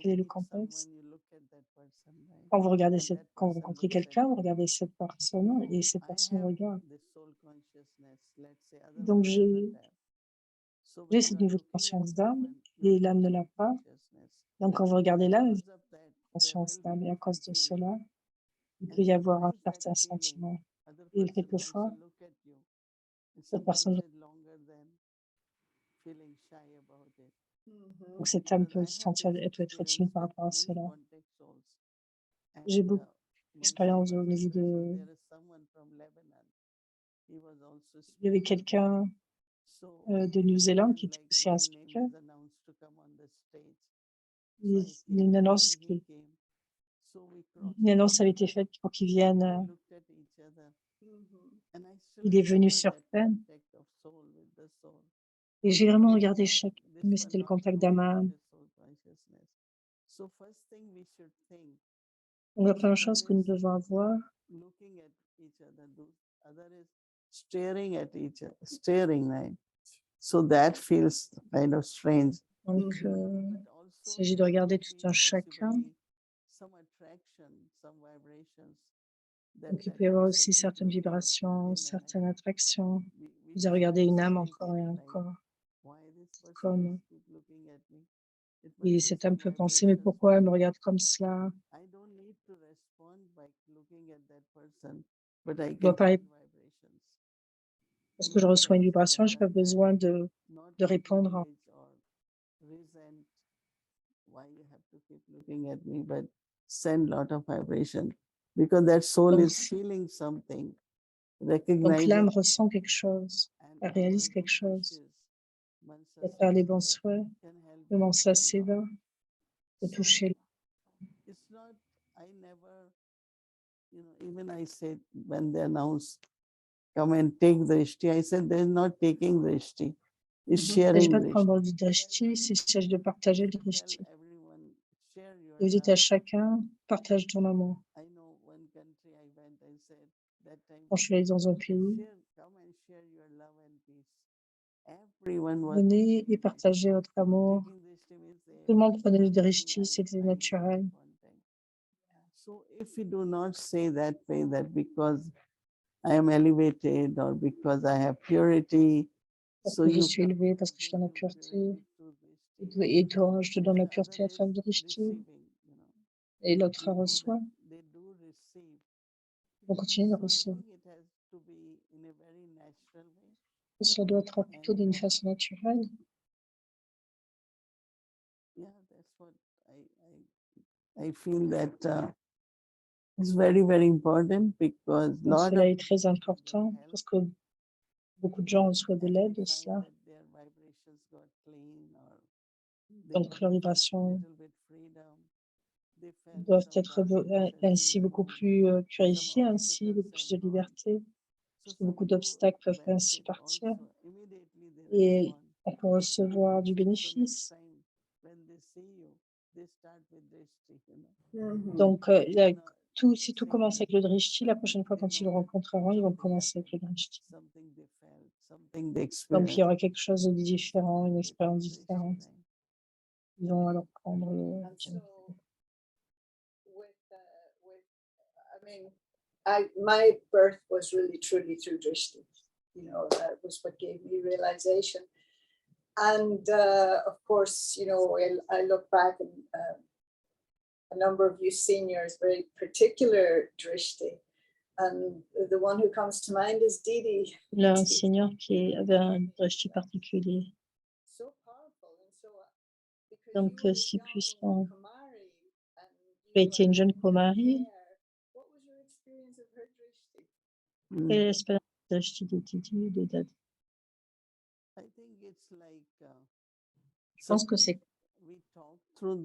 quel est le
meet
contexte.
someone, you look at that person, right?
Quand vous regardez
And that
quand vous
person
rencontrez
looks at
quelqu'un, vous
you.
regardez cette personne et cette
I
personne
have
regarde.
this soul consciousness, let's say,
Donc,
otherwone doesn't have. So
j'ai
when
ce
you are
niveau de
looking at
conscience d'âme
someone, you
et
have
l'âme ne l'a
soul
pas.
consciousness.
Donc, quand vous regardez là,
Because of that, there
conscience
will
d'âme,
be
et à cause de
different feeling.
cela, il peut
And
y avoir un
sometimes that
certain
feeling,
sentiment.
other
Et
person
quelquefois,
also look at you. And
cette personne,
sometimes it longer than feeling shy about it.
Mhm.
donc cette âme
Because
peut
I
se
have
sentir,
this
elle peut être
experience
timide par
with
rapport à
many
cela.
contact souls.
J'ai
And
beaucoup
once I
d'expérience
was
au niveau
interested,
de...
there is someone from Lebanon. He was also
Il y avait
speaking.
quelqu'un
So
de New Zealand
when
qui était
like
aussi un
my name
speaker.
is announced to come on the stage,
une annonce avait été faite pour qu'il vienne. Il est venu sur scène et j'ai vraiment regardé chaque, mais c'était le contact d'âme à âme. Donc la première chose que nous devons avoir,
Staring at each other, staring, right? So that feels kind of strange.
donc il s'agit de regarder tout un chacun. Donc il peut y avoir aussi certaines vibrations, certaines attractions. Vous avez regardé une âme encore et encore. Comme et cette âme peut penser, mais pourquoi elle me regarde comme cela? Je dois pas, parce que je reçois une vibration, je n'ai pas besoin de répondre.
Send lot of vibration because that soul
Donc,
is feeling something,
Donc
recognizing
l'âme ressent quelque chose, elle réalise quelque chose. À travers les bons souhaits, le Mansa Seva, de toucher.
It's not, I never, even I said when they announced, come and take drishti, I said they're not taking drishti, it's
Il ne s'agit
sharing
pas de
drishti.
prendre du drishti, il s'agit de partager le
Tell
drishti.
everyone, share your
Et vous dites
love.
à chacun, partage ton amour.
I know one country I went, I said that time,
Quand je suis allée dans un pays,
come and share your love and peace. Everyone was
venez et partagez votre amour.
taking drishti means they
Tout le monde prenait le
everything
drishti,
I
c'était
know
naturel.
at one time. So if we do not say that way, that because I am elevated or because I have purity,
Parce
so
que je
you
suis élevée, parce que je suis dans la pureté. Et toi, je te donne la pureté à travers le drishti. Et l'autre reçoit. Ils vont continuer de recevoir. Et cela doit être plutôt d'une façon naturelle.
Yeah, that's what I feel that is very, very important because
Donc
lot
cela
of
est très important parce que beaucoup de gens reçoivent de l'aide de cela. Donc leurs vibrations doivent être ainsi beaucoup plus purifiées, ainsi beaucoup plus de liberté, parce que beaucoup d'obstacles peuvent ainsi partir et on peut recevoir du bénéfice. Donc si tout commence avec le drishti, la prochaine fois quand ils le rencontreront, ils vont commencer avec le drishti. Donc il y aura quelque chose de différent, une expérience différente. Ils vont alors prendre le.
My birth was really truly through drishti. That was what gave me realization. And of course, I look back and a number of you seniors, very particular drishti. And the one who comes to mind is Didi.
Là, un seigneur qui avait un drishti particulier. Donc, si puissant. Tu as été une jeune Kumari. Quelle est l'expérience de drishti de Didi, de Dadi? Je pense que c'est. Quand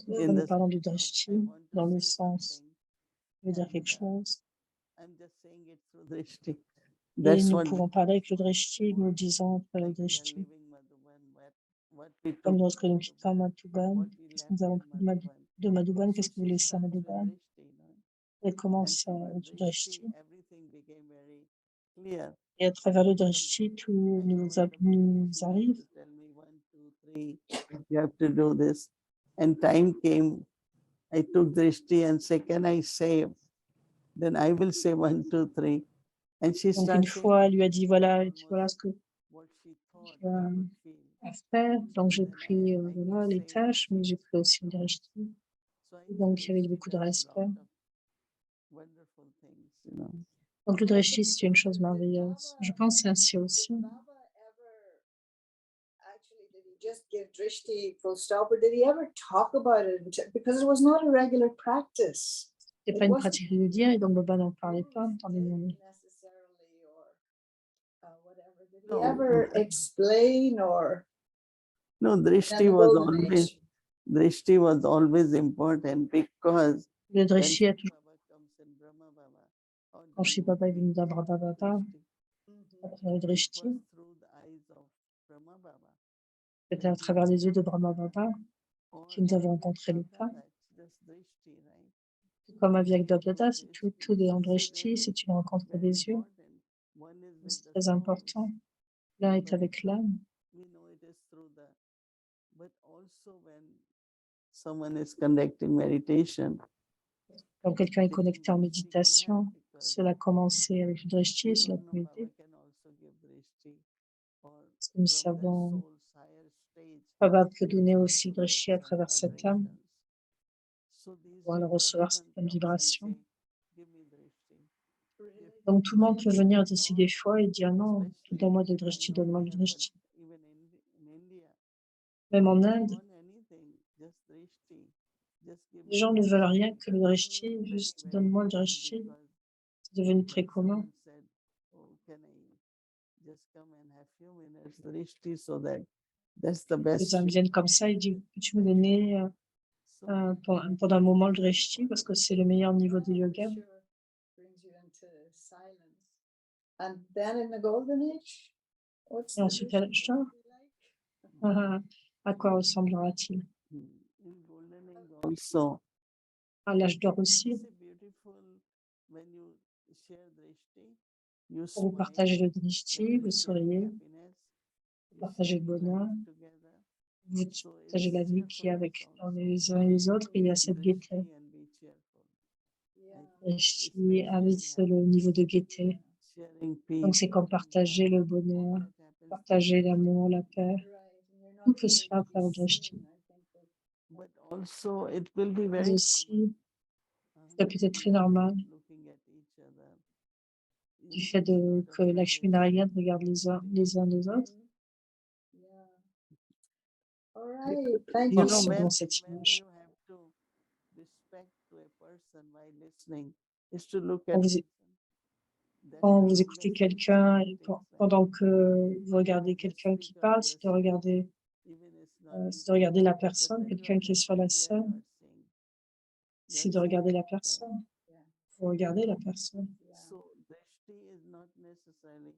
nous parlons du drishti, dans le sens, veut dire quelque chose. Et nous pouvons parler avec le drishti, nous disons le drishti. Comme lorsque nous quittons Madhuban, qu'est-ce que nous avons pris de Madhuban, qu'est-ce que vous laissez à Madhuban? Et comment ça, du drishti? Et à travers le drishti, tout nous arrive.
You have to do this. And time came, I took drishti and say, can I save? Then I will say 1, 2, 3. And she
Donc
started
une fois, elle lui a dit, voilà ce que tu as à faire. Donc j'ai pris voilà, les tâches, mais j'ai pris aussi le drishti. Donc il y avait beaucoup de respect. Donc le drishti, c'est une chose merveilleuse. Je pense ainsi aussi.
Just give drishti full stop, or did he ever talk about it? Because it was not a regular practice.
C'est pas une pratique régulière et donc Baba n'en parlait pas dans les journées.
Did he ever explain or?
No, drishti was always drishti was always important because
Le
when
drishti a
Shiv
toujours,
Baba comes in Brahma Baba, or
quand Shiv
Brahma
Baba est
Baba
venu dans
comes
Brahma
in
Baba,
drishti,
à travers le
it was
drishti,
through the eyes of Brahma Baba.
c'était à travers les yeux de Brahma Baba
Or
que nous avons
Avyak
rencontré le
Baba,
pas.
that's just drishti, right?
Tout comme
Drishti
avec Dada,
through
tout est en
drishti. So
drishti,
they're
c'est une rencontre
very
des yeux.
important. One is with
C'est
the
très
soul.
important. L'un est
But
avec l'âme.
we know it is through the, but also when someone is conducting meditation,
Quand quelqu'un est
then
connecté en
drishti can help
méditation,
because
cela a commencé avec le drishti,
we
cela
don't know,
peut aider.
Baba can also give drishti, or
Parce que nous
from their
savons,
soul's higher stage,
Baba peut
they
donner
can
aussi
also
le
get
drishti à
some
travers cette âme,
vibrations. So these
pour aller
days
recevoir
everyone
certaines
comes and
vibrations.
say, give me drishti.
Really?
Donc tout le monde peut venir d'ici
No,
des fois et dire non,
especially
donne-moi le
I
drishti,
know
donne-moi le
here, but
drishti.
even in India,
Même en
they don't
Inde,
want anything, just drishti. Just give
les
me
gens ne veulent
drishti.
rien que le drishti,
Very,
juste
very
donne-moi le
common
drishti.
because
C'est devenu très
when
commun.
someone said, oh, can I just come and have few minutes drishti, so that's the
Les
best.
âmes viennent comme ça, ils disent, peux-tu me donner
So
pendant un moment le drishti parce que c'est le meilleur niveau de
Yeah,
yoga.
sure. Brings you into silence. And then in the golden age, what's
Et
the
ensuite, à
drishti
l'âge
gonna be like?
à quoi ressemblera-t-il?
in golden age also,
À l'âge d'or aussi,
it's a beautiful when you share drishti, you
pour vous
smile,
partager le
then
drishti,
you
vous
share
souriez,
happiness,
vous
you
partagez
share
le bonheur,
life together.
vous
So
partagez
it's
la vie qui est
cheerfulness
avec
also.
les uns et les autres, et il y a cette
Drishti
gaieté.
and be cheerful.
Yeah.
Drishti
It's like
invite
sharing
le niveau de gaieté.
Yeah.
sharing
Donc
peace,
c'est comme
sharing
partager
love,
le bonheur,
all that happens
partager
through
l'amour, la
drishti.
paix.
Right. And you're
Tout
not
peut se
here
faire à
to be
travers le drishti.
seen. I think that
But also it will be
Mais
very
aussi,
common.
ça peut être très
We are
normal
looking at each other.
du fait
It's not a
que Lakshmi Narayan regarde les uns les autres.
yeah. All right. Thank
You
you.
know,
Selon
when
cette image.
you have to respect to a person while listening, is to look
Quand
at
vous,
person. That's
quand
the
vous écoutez
longest
quelqu'un et
respect it takes, right?
pendant que vous regardez
Just
quelqu'un qui
speak of
parle, c'est de
respect,
regarder,
even it's not
c'est de regarder la
important. But
personne,
when you
quelqu'un qui est sur la
understand where you
scène,
are seeing, you
c'est
are
de regarder
seeing
la
it, right?
personne.
Yeah.
Vous regardez la personne.
Yeah.
So drishti is not necessarily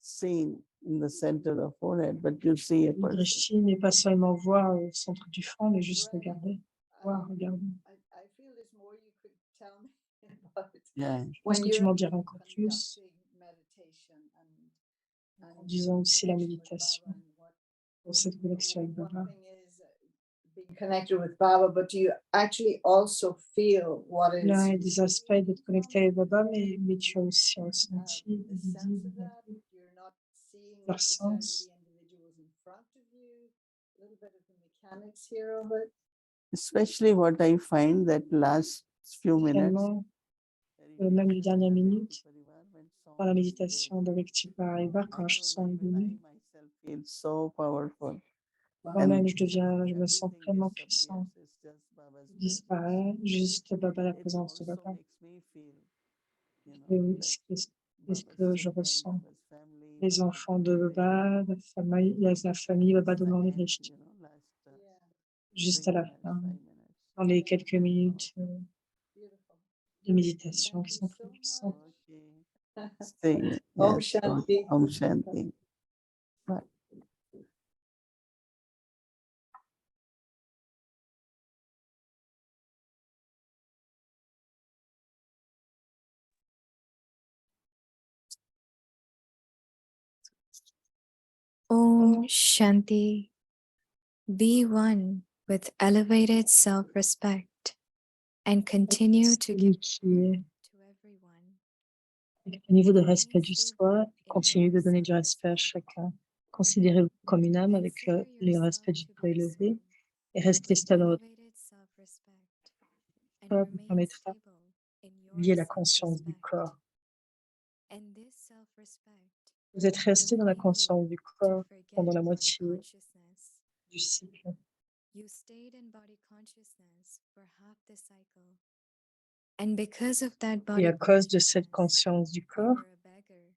seen in the center of forehead, but you see a
Le
person.
drishti n'est pas seulement voir au centre du front, mais juste
Right.
regarder, voir, regarder.
I feel there's more you could tell me about
Yeah.
Je pense
when
que tu
you're
m'en diras encore plus
conducting meditation and
en disant aussi la
connection with
méditation
Baba and what
pour cette connexion avec
one
Baba.
thing is being connected with Baba, but do you actually also feel what
L'un
is
est des aspects d'être connecté avec Baba, mais tu as aussi un
the
ressenti,
sense of that? You're not seeing
leur
necessarily
sens.
the individuals in front of you. A little bit of the mechanics here of it.
Especially what I find that last few minutes,
Finalement, même les dernières minutes, dans la
when
méditation d'avec Chipa et Bar, quand le son est venu,
myself feel so powerful.
moi-même,
And
je me sens
everything
pleinement
disappears.
puissant.
It's just Baba's
Tout
presence.
disparaît, juste Baba, la
It
présence de
also
Baba.
makes me feel, you know,
Et
that
ce que
Baba's
je
children,
ressens.
Baba's family,
Les
Baba
enfants de
giving
Baba, la famille Baba donnant les drishti.
you know, last
Yeah,
Juste à la
3 minutes,
fin,
5 minutes.
dans les quelques minutes
beautiful.
de méditation
Thank
qui
you
sont
so
très puissantes.
Okay. Stay.
Om
Yes.
Shanti.
Om Shanti. Right.
Om Shanti. Be one with elevated self respect and continue to give
Celui qui est
to everyone.
avec un niveau de respect du soi, continue de donner du respect à chacun. Considérez-vous comme une âme avec le respect du soi élevé et restez stable dans votre corps vous permettra d'oublier la conscience du corps. Vous êtes resté dans la conscience du corps pendant la moitié du cycle.
You stayed in body consciousness for half the cycle. And because of that body
Et à cause de cette conscience du
you
corps,
were a beggar,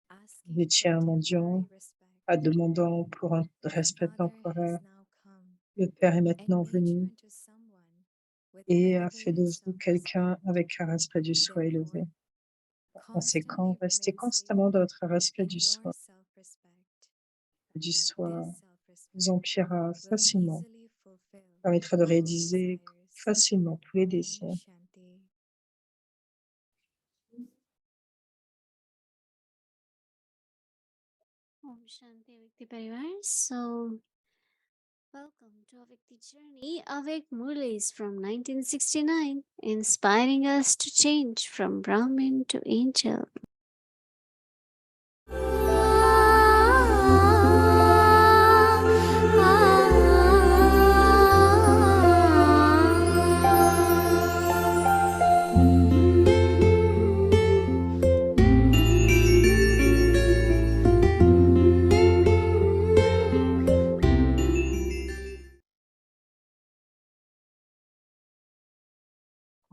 asking
vous étiez un
for
mendiant,
temporary respect.
à demandant pour un respect
Another has
temporaire.
now come
Le Père est
and
maintenant
made you
venu
into someone with
et a fait de
elevated
vous
self-respect.
quelqu'un avec un respect du soi élevé. Par conséquent,
Constantly
restez
remain
constamment dans
stable
votre respect
in
du
your
soi.
self-respect.
Du soi
This
vous
self-respect
emplira
will
facilement,
easily fulfill
permettra de
all
réaliser
desires.
facilement tous les
Om
désirs.
Shanti.
Om Shanti Vikti Parivar. So, welcome to Avikti Journey. Avik Murlis from 1969, inspiring us to change from Brahmin to angel.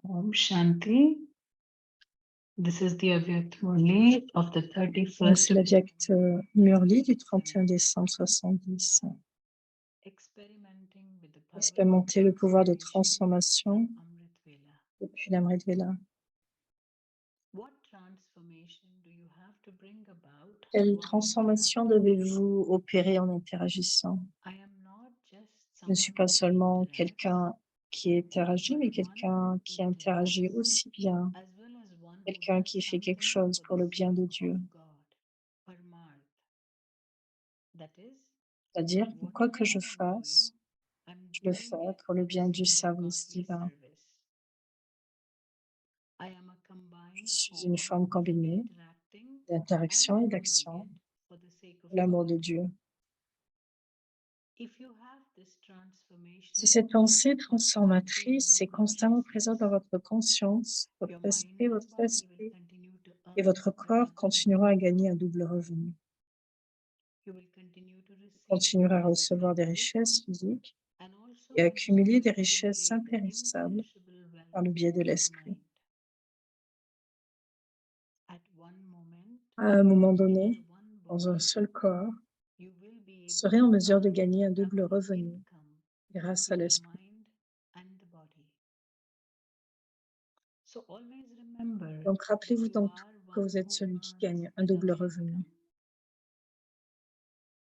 Om Shanti. This is the Avyakt Murli of the
Donc,
31st
c'est la
of
Vyakt Murli du 31 décembre 70.
experimenting with the power of
Expérimenter le pouvoir de
transformation
transformation
from Amrit Vela.
depuis l'Amrit Vela.
What transformation do you have to bring about
Quelle
while
transformation
interacting?
devez-vous opérer en interagissant?
I am not just
Je ne suis
someone
pas
who
seulement
interacts,
quelqu'un qui interagit, mais
but one
quelqu'un
who
qui interagit
interacts,
aussi bien,
as well as one who
quelqu'un
does
qui fait quelque
something
chose
for
pour
the
le bien de
sake
Dieu.
of God, Paramarth. That is,
C'est-à-dire que quoi que je
whatever I'm doing,
fasse,
I'm
je le
doing
fais
it
pour le
for the
bien du
sake of
service
godly
divin.
service. I am a
Je
combined
suis une
form
forme
of
combinée
interacting
d'interaction
and
et
doing
d'action
it for the sake of
pour l'amour de
God.
Dieu.
If you have this
Si
transformational
cette pensée
thought constantly in
transformatrice
your
est constamment présente dans
consciousness,
votre conscience,
your mind and
votre
body will
esprit
continue to
et
earn
votre
the
corps
double
continueront à
income.
gagner un double revenu.
You will continue to receive
Continueront à
physical
recevoir des
goods
richesses physiques
and also
et accumuler des
continue to
richesses
accumulate the
impérissables
imperishable
par le
wealth
biais de
of
l'esprit.
mind. At one moment,
À un moment
in
donné,
one
dans un
body,
seul corps,
you will be
vous
able
serez en
to
mesure de
earn
gagner un double
double
revenu
income
grâce à
through the
l'esprit.
mind and the body. So always remember
Donc
that
rappelez-vous
you
dans tout
are
que
one
vous êtes
who
celui qui
earns
gagne un
the
double
double
revenu.
income.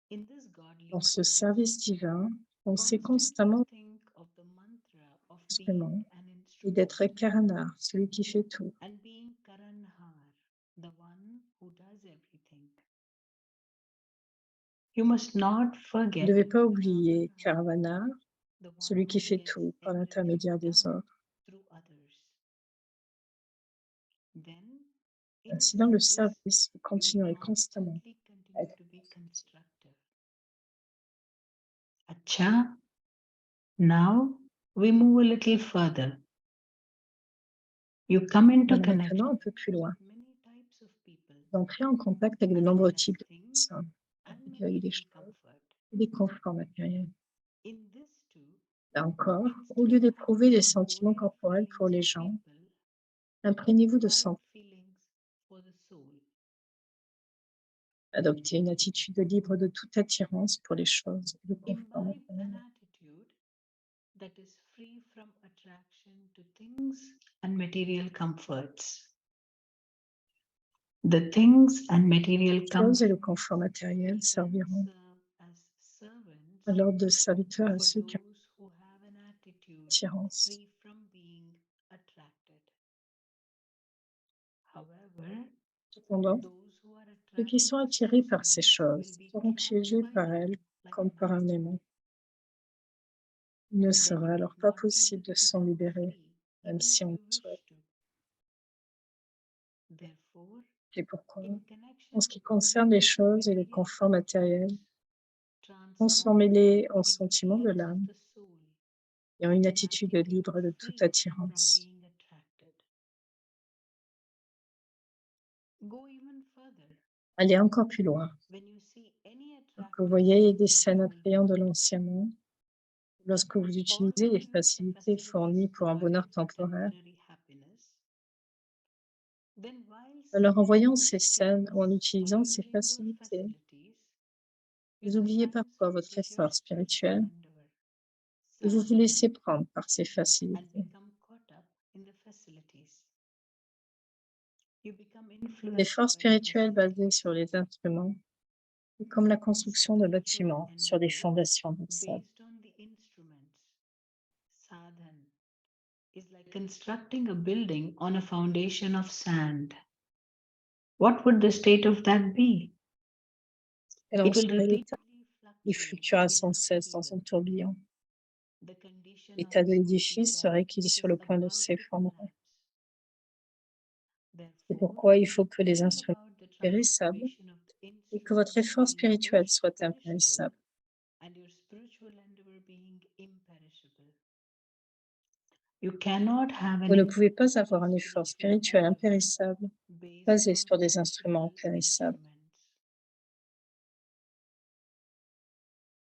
In this godly
Dans ce
service,
service divin, pensez
constantly
constamment
think of the mantra of
instrument
being an
et d'être
instrument
Karana, celui qui fait tout.
and being Karanhar, the one who does everything. You must not
Vous ne
forget
devez pas oublier
Karanhar,
Karavana,
the
celui
one
qui
who
fait
gets
tout par
everything
l'intermédiaire des
done
autres.
through others. Then, in
Ainsi, dans le
service,
service, vous
you
continuerez constamment
constantly
à
continue
être
to be constructive. Acha, now we move a little further. You come into
Allons maintenant
connection
un peu plus loin.
with many types of people,
Vous entrez en contact avec de
as
nombreux
well as
types de
things
personnes,
and
avec des
material
choses
comfort.
et des conforts matériels.
In this too,
Là encore, au
instead
lieu
of
d'éprouver
having
des
a
sentiments
holy
corporels pour
feelings
les
for
gens,
people,
imprégnez-vous de
wild
sentiments.
feelings for the soul.
Adoptez une attitude libre de toute attirance pour les choses et de confort
Imbibe an
matériel.
attitude that is free from attraction to things and material comforts. The things and material
Les choses et le
comforts
confort matériel
will then
serviront
serve as servants
à l'ordre de serviteurs à
for
ceux qui ont
those who have an attitude
attirance.
free from being attracted. However,
Cependant,
those who are
ceux qui
attracted
sont
to
attirés
such
par ces
things will
choses
be
seront
trapped
piégés
by
par
them
elles
like
comme
a
par un
magnet.
aimant. Il ne
Then
sera
you
alors
would
pas
not be
possible
able
de
to
s'en
become
libérer,
free,
même
even
si
if
on le
you
souhaite.
wish to. Therefore,
C'est pourquoi,
in
en
connection
ce qui
with
concerne les
things and
choses et le
material
confort matériel,
comforts, transform
transformez-les en
into
sentiments de
feelings of
l'âme
the soul
et en
and
une
an
attitude
attitude
libre de toute
free from
attirance.
being attracted. Go even further.
Allez encore plus loin.
When you see any
Lorsque vous
attractive
voyez des
sensible
scènes attrayantes de
people,
l'ancien monde, lorsque vous
or
utilisez les
even the
facilités fournies
facilities
pour un bonheur
provided for
temporaire,
temporary happiness, then while
alors en
seeing
voyant
such
ces scènes ou en
things or
utilisant ces
using those
facilités,
facilities, you
vous oubliez
sometimes
parfois votre
forget your
effort
spiritual
spirituel
endeavor.
et vous vous laissez
sadhana,
prendre par ces
and
facilités.
become caught up in the facilities. You become influenced
L'effort
by the
spirituel basé
facilities.
sur les instruments est comme la construction de
Spiritual
bâtiments sur des
endeavor
fondations de sable.
based on the instruments, sadhan, is like constructing a building on a foundation of sand. What would the state of that be?
Quel en
It will
serait l'état?
repeatedly
Il
fluctuate
fluctuera
in
sans cesse dans un
upheaval.
tourbillon.
The condition of
L'état de
it would be
l'édifice serait
that
qu'il est
it
sur
is
le point de
about to
s'effondrer.
collapse.
C'est
Therefore,
pourquoi il faut que les
think
instruments
about the
soient périssables
transformation of
et que votre
instruments
effort
being
spirituel soit
perishable
impérissable.
and your spiritual endeavor being imperishable. You cannot have an
Vous ne pouvez pas avoir un
increasing
effort
spiritual
spirituel
endeavor
impérissable
based
basé
on
sur des instruments
perishable
périssables.
instruments.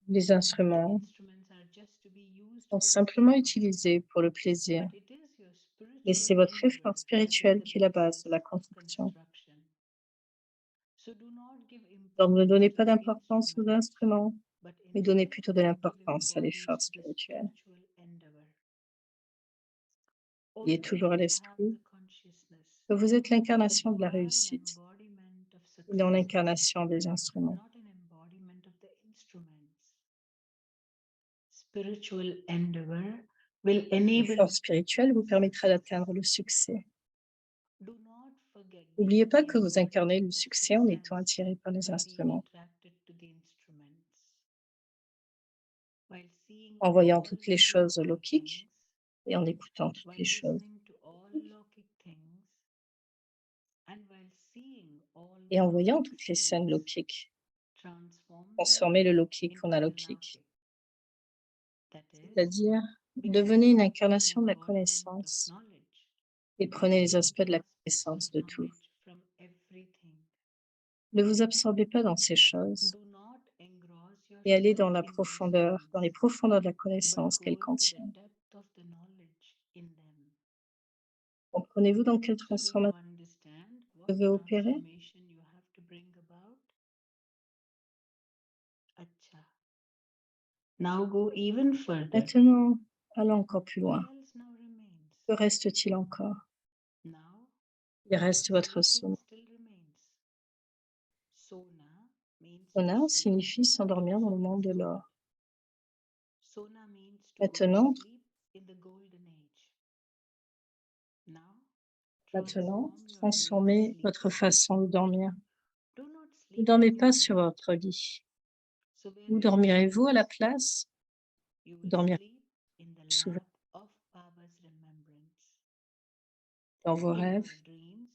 Les
The
instruments
instruments are just to be used
sont
for the
simplement
sake of it,
utilisés pour le plaisir,
but it is your
mais
spiritual
c'est votre
endeavor
effort
that is
spirituel
the
qui est la base de la
basis of
construction.
construction. So do not give
Donc ne donnez
importance
pas
to the
d'importance aux
instruments,
instruments,
but
mais donnez
instead
plutôt de
give
l'importance à
importance
l'effort
to the
spirituel.
spiritual endeavor.
Ayez
Always
toujours à
have
l'esprit
the consciousness
que vous êtes
that
l'incarnation de
you
la
are an
réussite
embodiment of
et non
success,
l'incarnation des instruments.
not an embodiment of the instruments. Spiritual endeavor will enable.
L'effort spirituel vous permettra d'atteindre le succès.
Do not forget the
N'oubliez pas que vous
embodiment
incarnez le
of
succès en étant
success
attiré par les
by being
instruments.
attracted to the instruments. While seeing
En voyant
all
toutes les choses
local
lokiques
things,
et en écoutant toutes
while
les choses
listening to all lokic things, and while seeing all
et en voyant
lokic
toutes les scènes
scenes,
lokiques,
transform
transformez le lokik
into
en
an
alokik,
alokik. That is,
c'est-à-dire
become
devenez une
an
incarnation de la
embodiment of
connaissance
knowledge.
et prenez les aspects de la
Aspects
connaissance
of
de tout.
knowledge from everything.
Ne vous absorbez pas dans ces choses
Do not engross
et allez
yourself
dans la
in these
profondeur, dans les
things,
profondeurs de la
but
connaissance
go
qu'elles
into the
contiennent.
depth of the knowledge in them.
Comprenez-vous dans quelle
So do you
transformation
understand
vous
what
devez opérer?
transformation you have to bring about? Acha. Now go even further.
Maintenant, allons encore plus
What
loin.
else now remains?
Que reste-t-il encore?
Now,
Il reste votre
sleeping
sommeil.
still remains. Sona means to
Sona
sleep
signifie
in the
s'endormir dans le
golden
monde de
age.
l'or.
Sona means to go
Maintenant,
to sleep in the golden age. Now,
Maintenant,
transform your way of
transformez votre
sleeping.
façon de dormir.
Do not
Ne
sleep
dormez
on
pas
your
sur
bed.
votre lit.
So where
Où
will you
dormirez-vous à la
sleep?
place?
You
Vous
will
dormirez
sleep in the
souvent
lap of Baba's remembrance.
dans vos
In
rêves.
your dreams,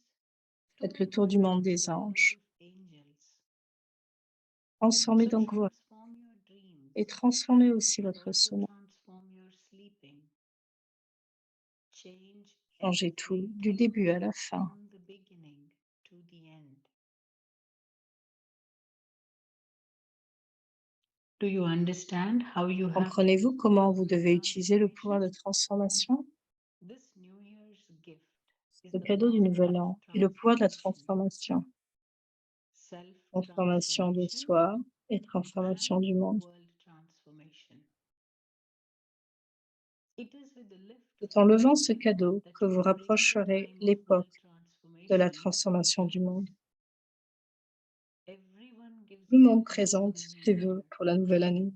Faites
tour
le tour du monde
the
des
world
anges.
of angels.
Transformez
So
donc vos
transform your dreams
et transformez aussi
and
votre
also
sommeil.
transform your sleeping. Change
Changez tout du
everything
début à la fin.
from the beginning to the end. Do you understand how you have to
Comprenez-vous
use
comment
the
vous
power of
devez utiliser le pouvoir de
transformation?
transformation?
This New Year's gift is
Le
the
cadeau du
power
Nouvel
of
An est le pouvoir de la
transformation.
transformation. Transformation de
Self-transformation
soi et transformation
and
du monde.
world transformation. It is with the lift
C'est
of
en
this
levant ce
gift
cadeau
that
que
you
vous
will bring the
rapprocherez
time of
l'époque
world
de la
transformation.
transformation du monde.
Everyone gives
Tout le monde
their best for
présente
the
ses
new
vœux
year,
pour la nouvelle année.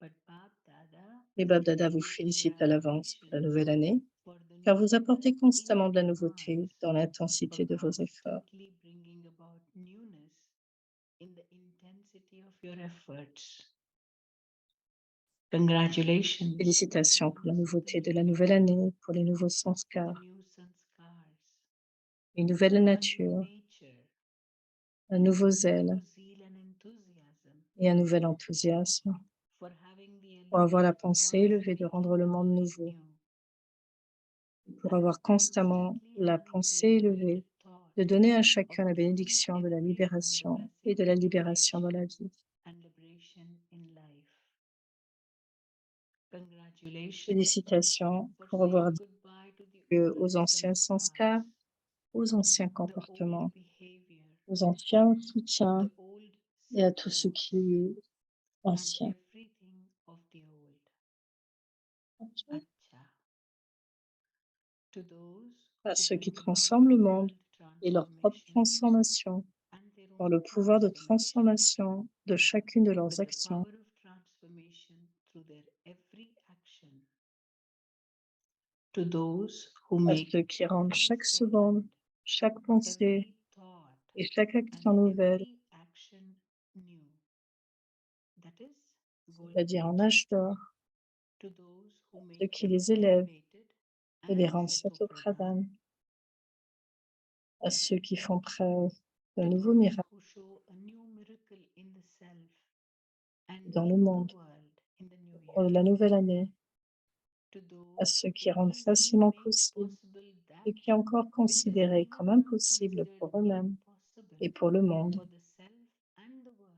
but Bab Dada
Les Bab Dada vous
gives
félicitent à l'avance pour la
congratulations
nouvelle année,
for the
car
new
vous
year
apportez
in
constamment de la nouveauté
advance
dans
for
l'intensité de vos efforts.
constantly bringing about newness in the intensity of your efforts. Congratulations
Félicitations pour la nouveauté de la nouvelle année, pour les nouveaux
for the
sanskars,
new sanskars,
une nouvelle
a new
nature,
nature,
un nouveau
a
zèle
new zeal and enthusiasm
et un nouvel enthousiasme
for having the
pour avoir la
elevated
pensée
thoughts of
élevée de
making
rendre
the
le monde
world
nouveau,
new,
pour avoir constamment
constantly
la
having the
pensée élevée
elevated thought
de donner à
of
chacun la
giving
bénédiction de la
everyone
libération
the
et de la
blessing of
libération dans la
liberation
vie.
and liberation in life. Congratulations
Félicitations
for
pour
saying
avoir dit
goodbye to the
adieu
old
aux anciens sanskars,
sanskars,
aux anciens
the old
comportements,
behavior,
aux anciens soutiens
the old
et à tout ce
supports,
qui est
and
ancien.
everything of the old. Acha. To those
à
who
ceux qui
bring about
transforment le monde
world
et leur propre transformation
and their
par
own
le pouvoir de
transformation,
transformation de chacune de leurs
with the
actions,
power of transformation through their every action. To those who
à
make
ceux qui rendent
every
chaque
second,
seconde, chaque pensée
every thought,
et chaque
and
action nouvelle,
every action new. That is golden
c'est-à-dire en
age.
âge d'or,
To those who
ceux
make
qui
them
les élèvent
elevated
et les
and
rendent
Satopradhan.
satopradhan, à ceux qui font preuve de
To
nouveaux
those
miracles
who show a new miracle in the self and
dans le
in the
monde
world in the new
au cours de
year.
la nouvelle année,
To
à
those
ceux
who
qui rendent
even
facilement
make
possible
possible that
ce qui est encore
which is
considéré
never
comme impossible
considered
pour eux-mêmes
impossible
et pour le monde,
for the self and the world.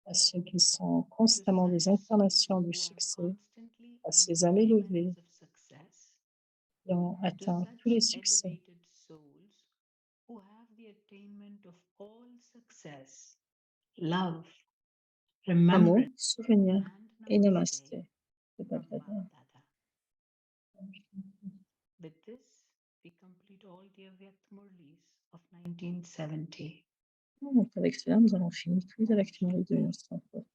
à ceux qui sont
To
constamment des
such souls
incarnations du
who are
succès,
constantly
à
on
ces âmes élevées
ornaments of success.
qui ont
To
atteint tous les
such
succès,
elevated souls who have the attainment of all success, love,
amour,
remembrance,
souvenir
and
et
namaste
namasté. C'est pas
from
très bien.
Baba-Dada. With this, we complete all the Avyakt Murlis of 1970.
Donc avec cela, nous avons fini tous les activités de 1960.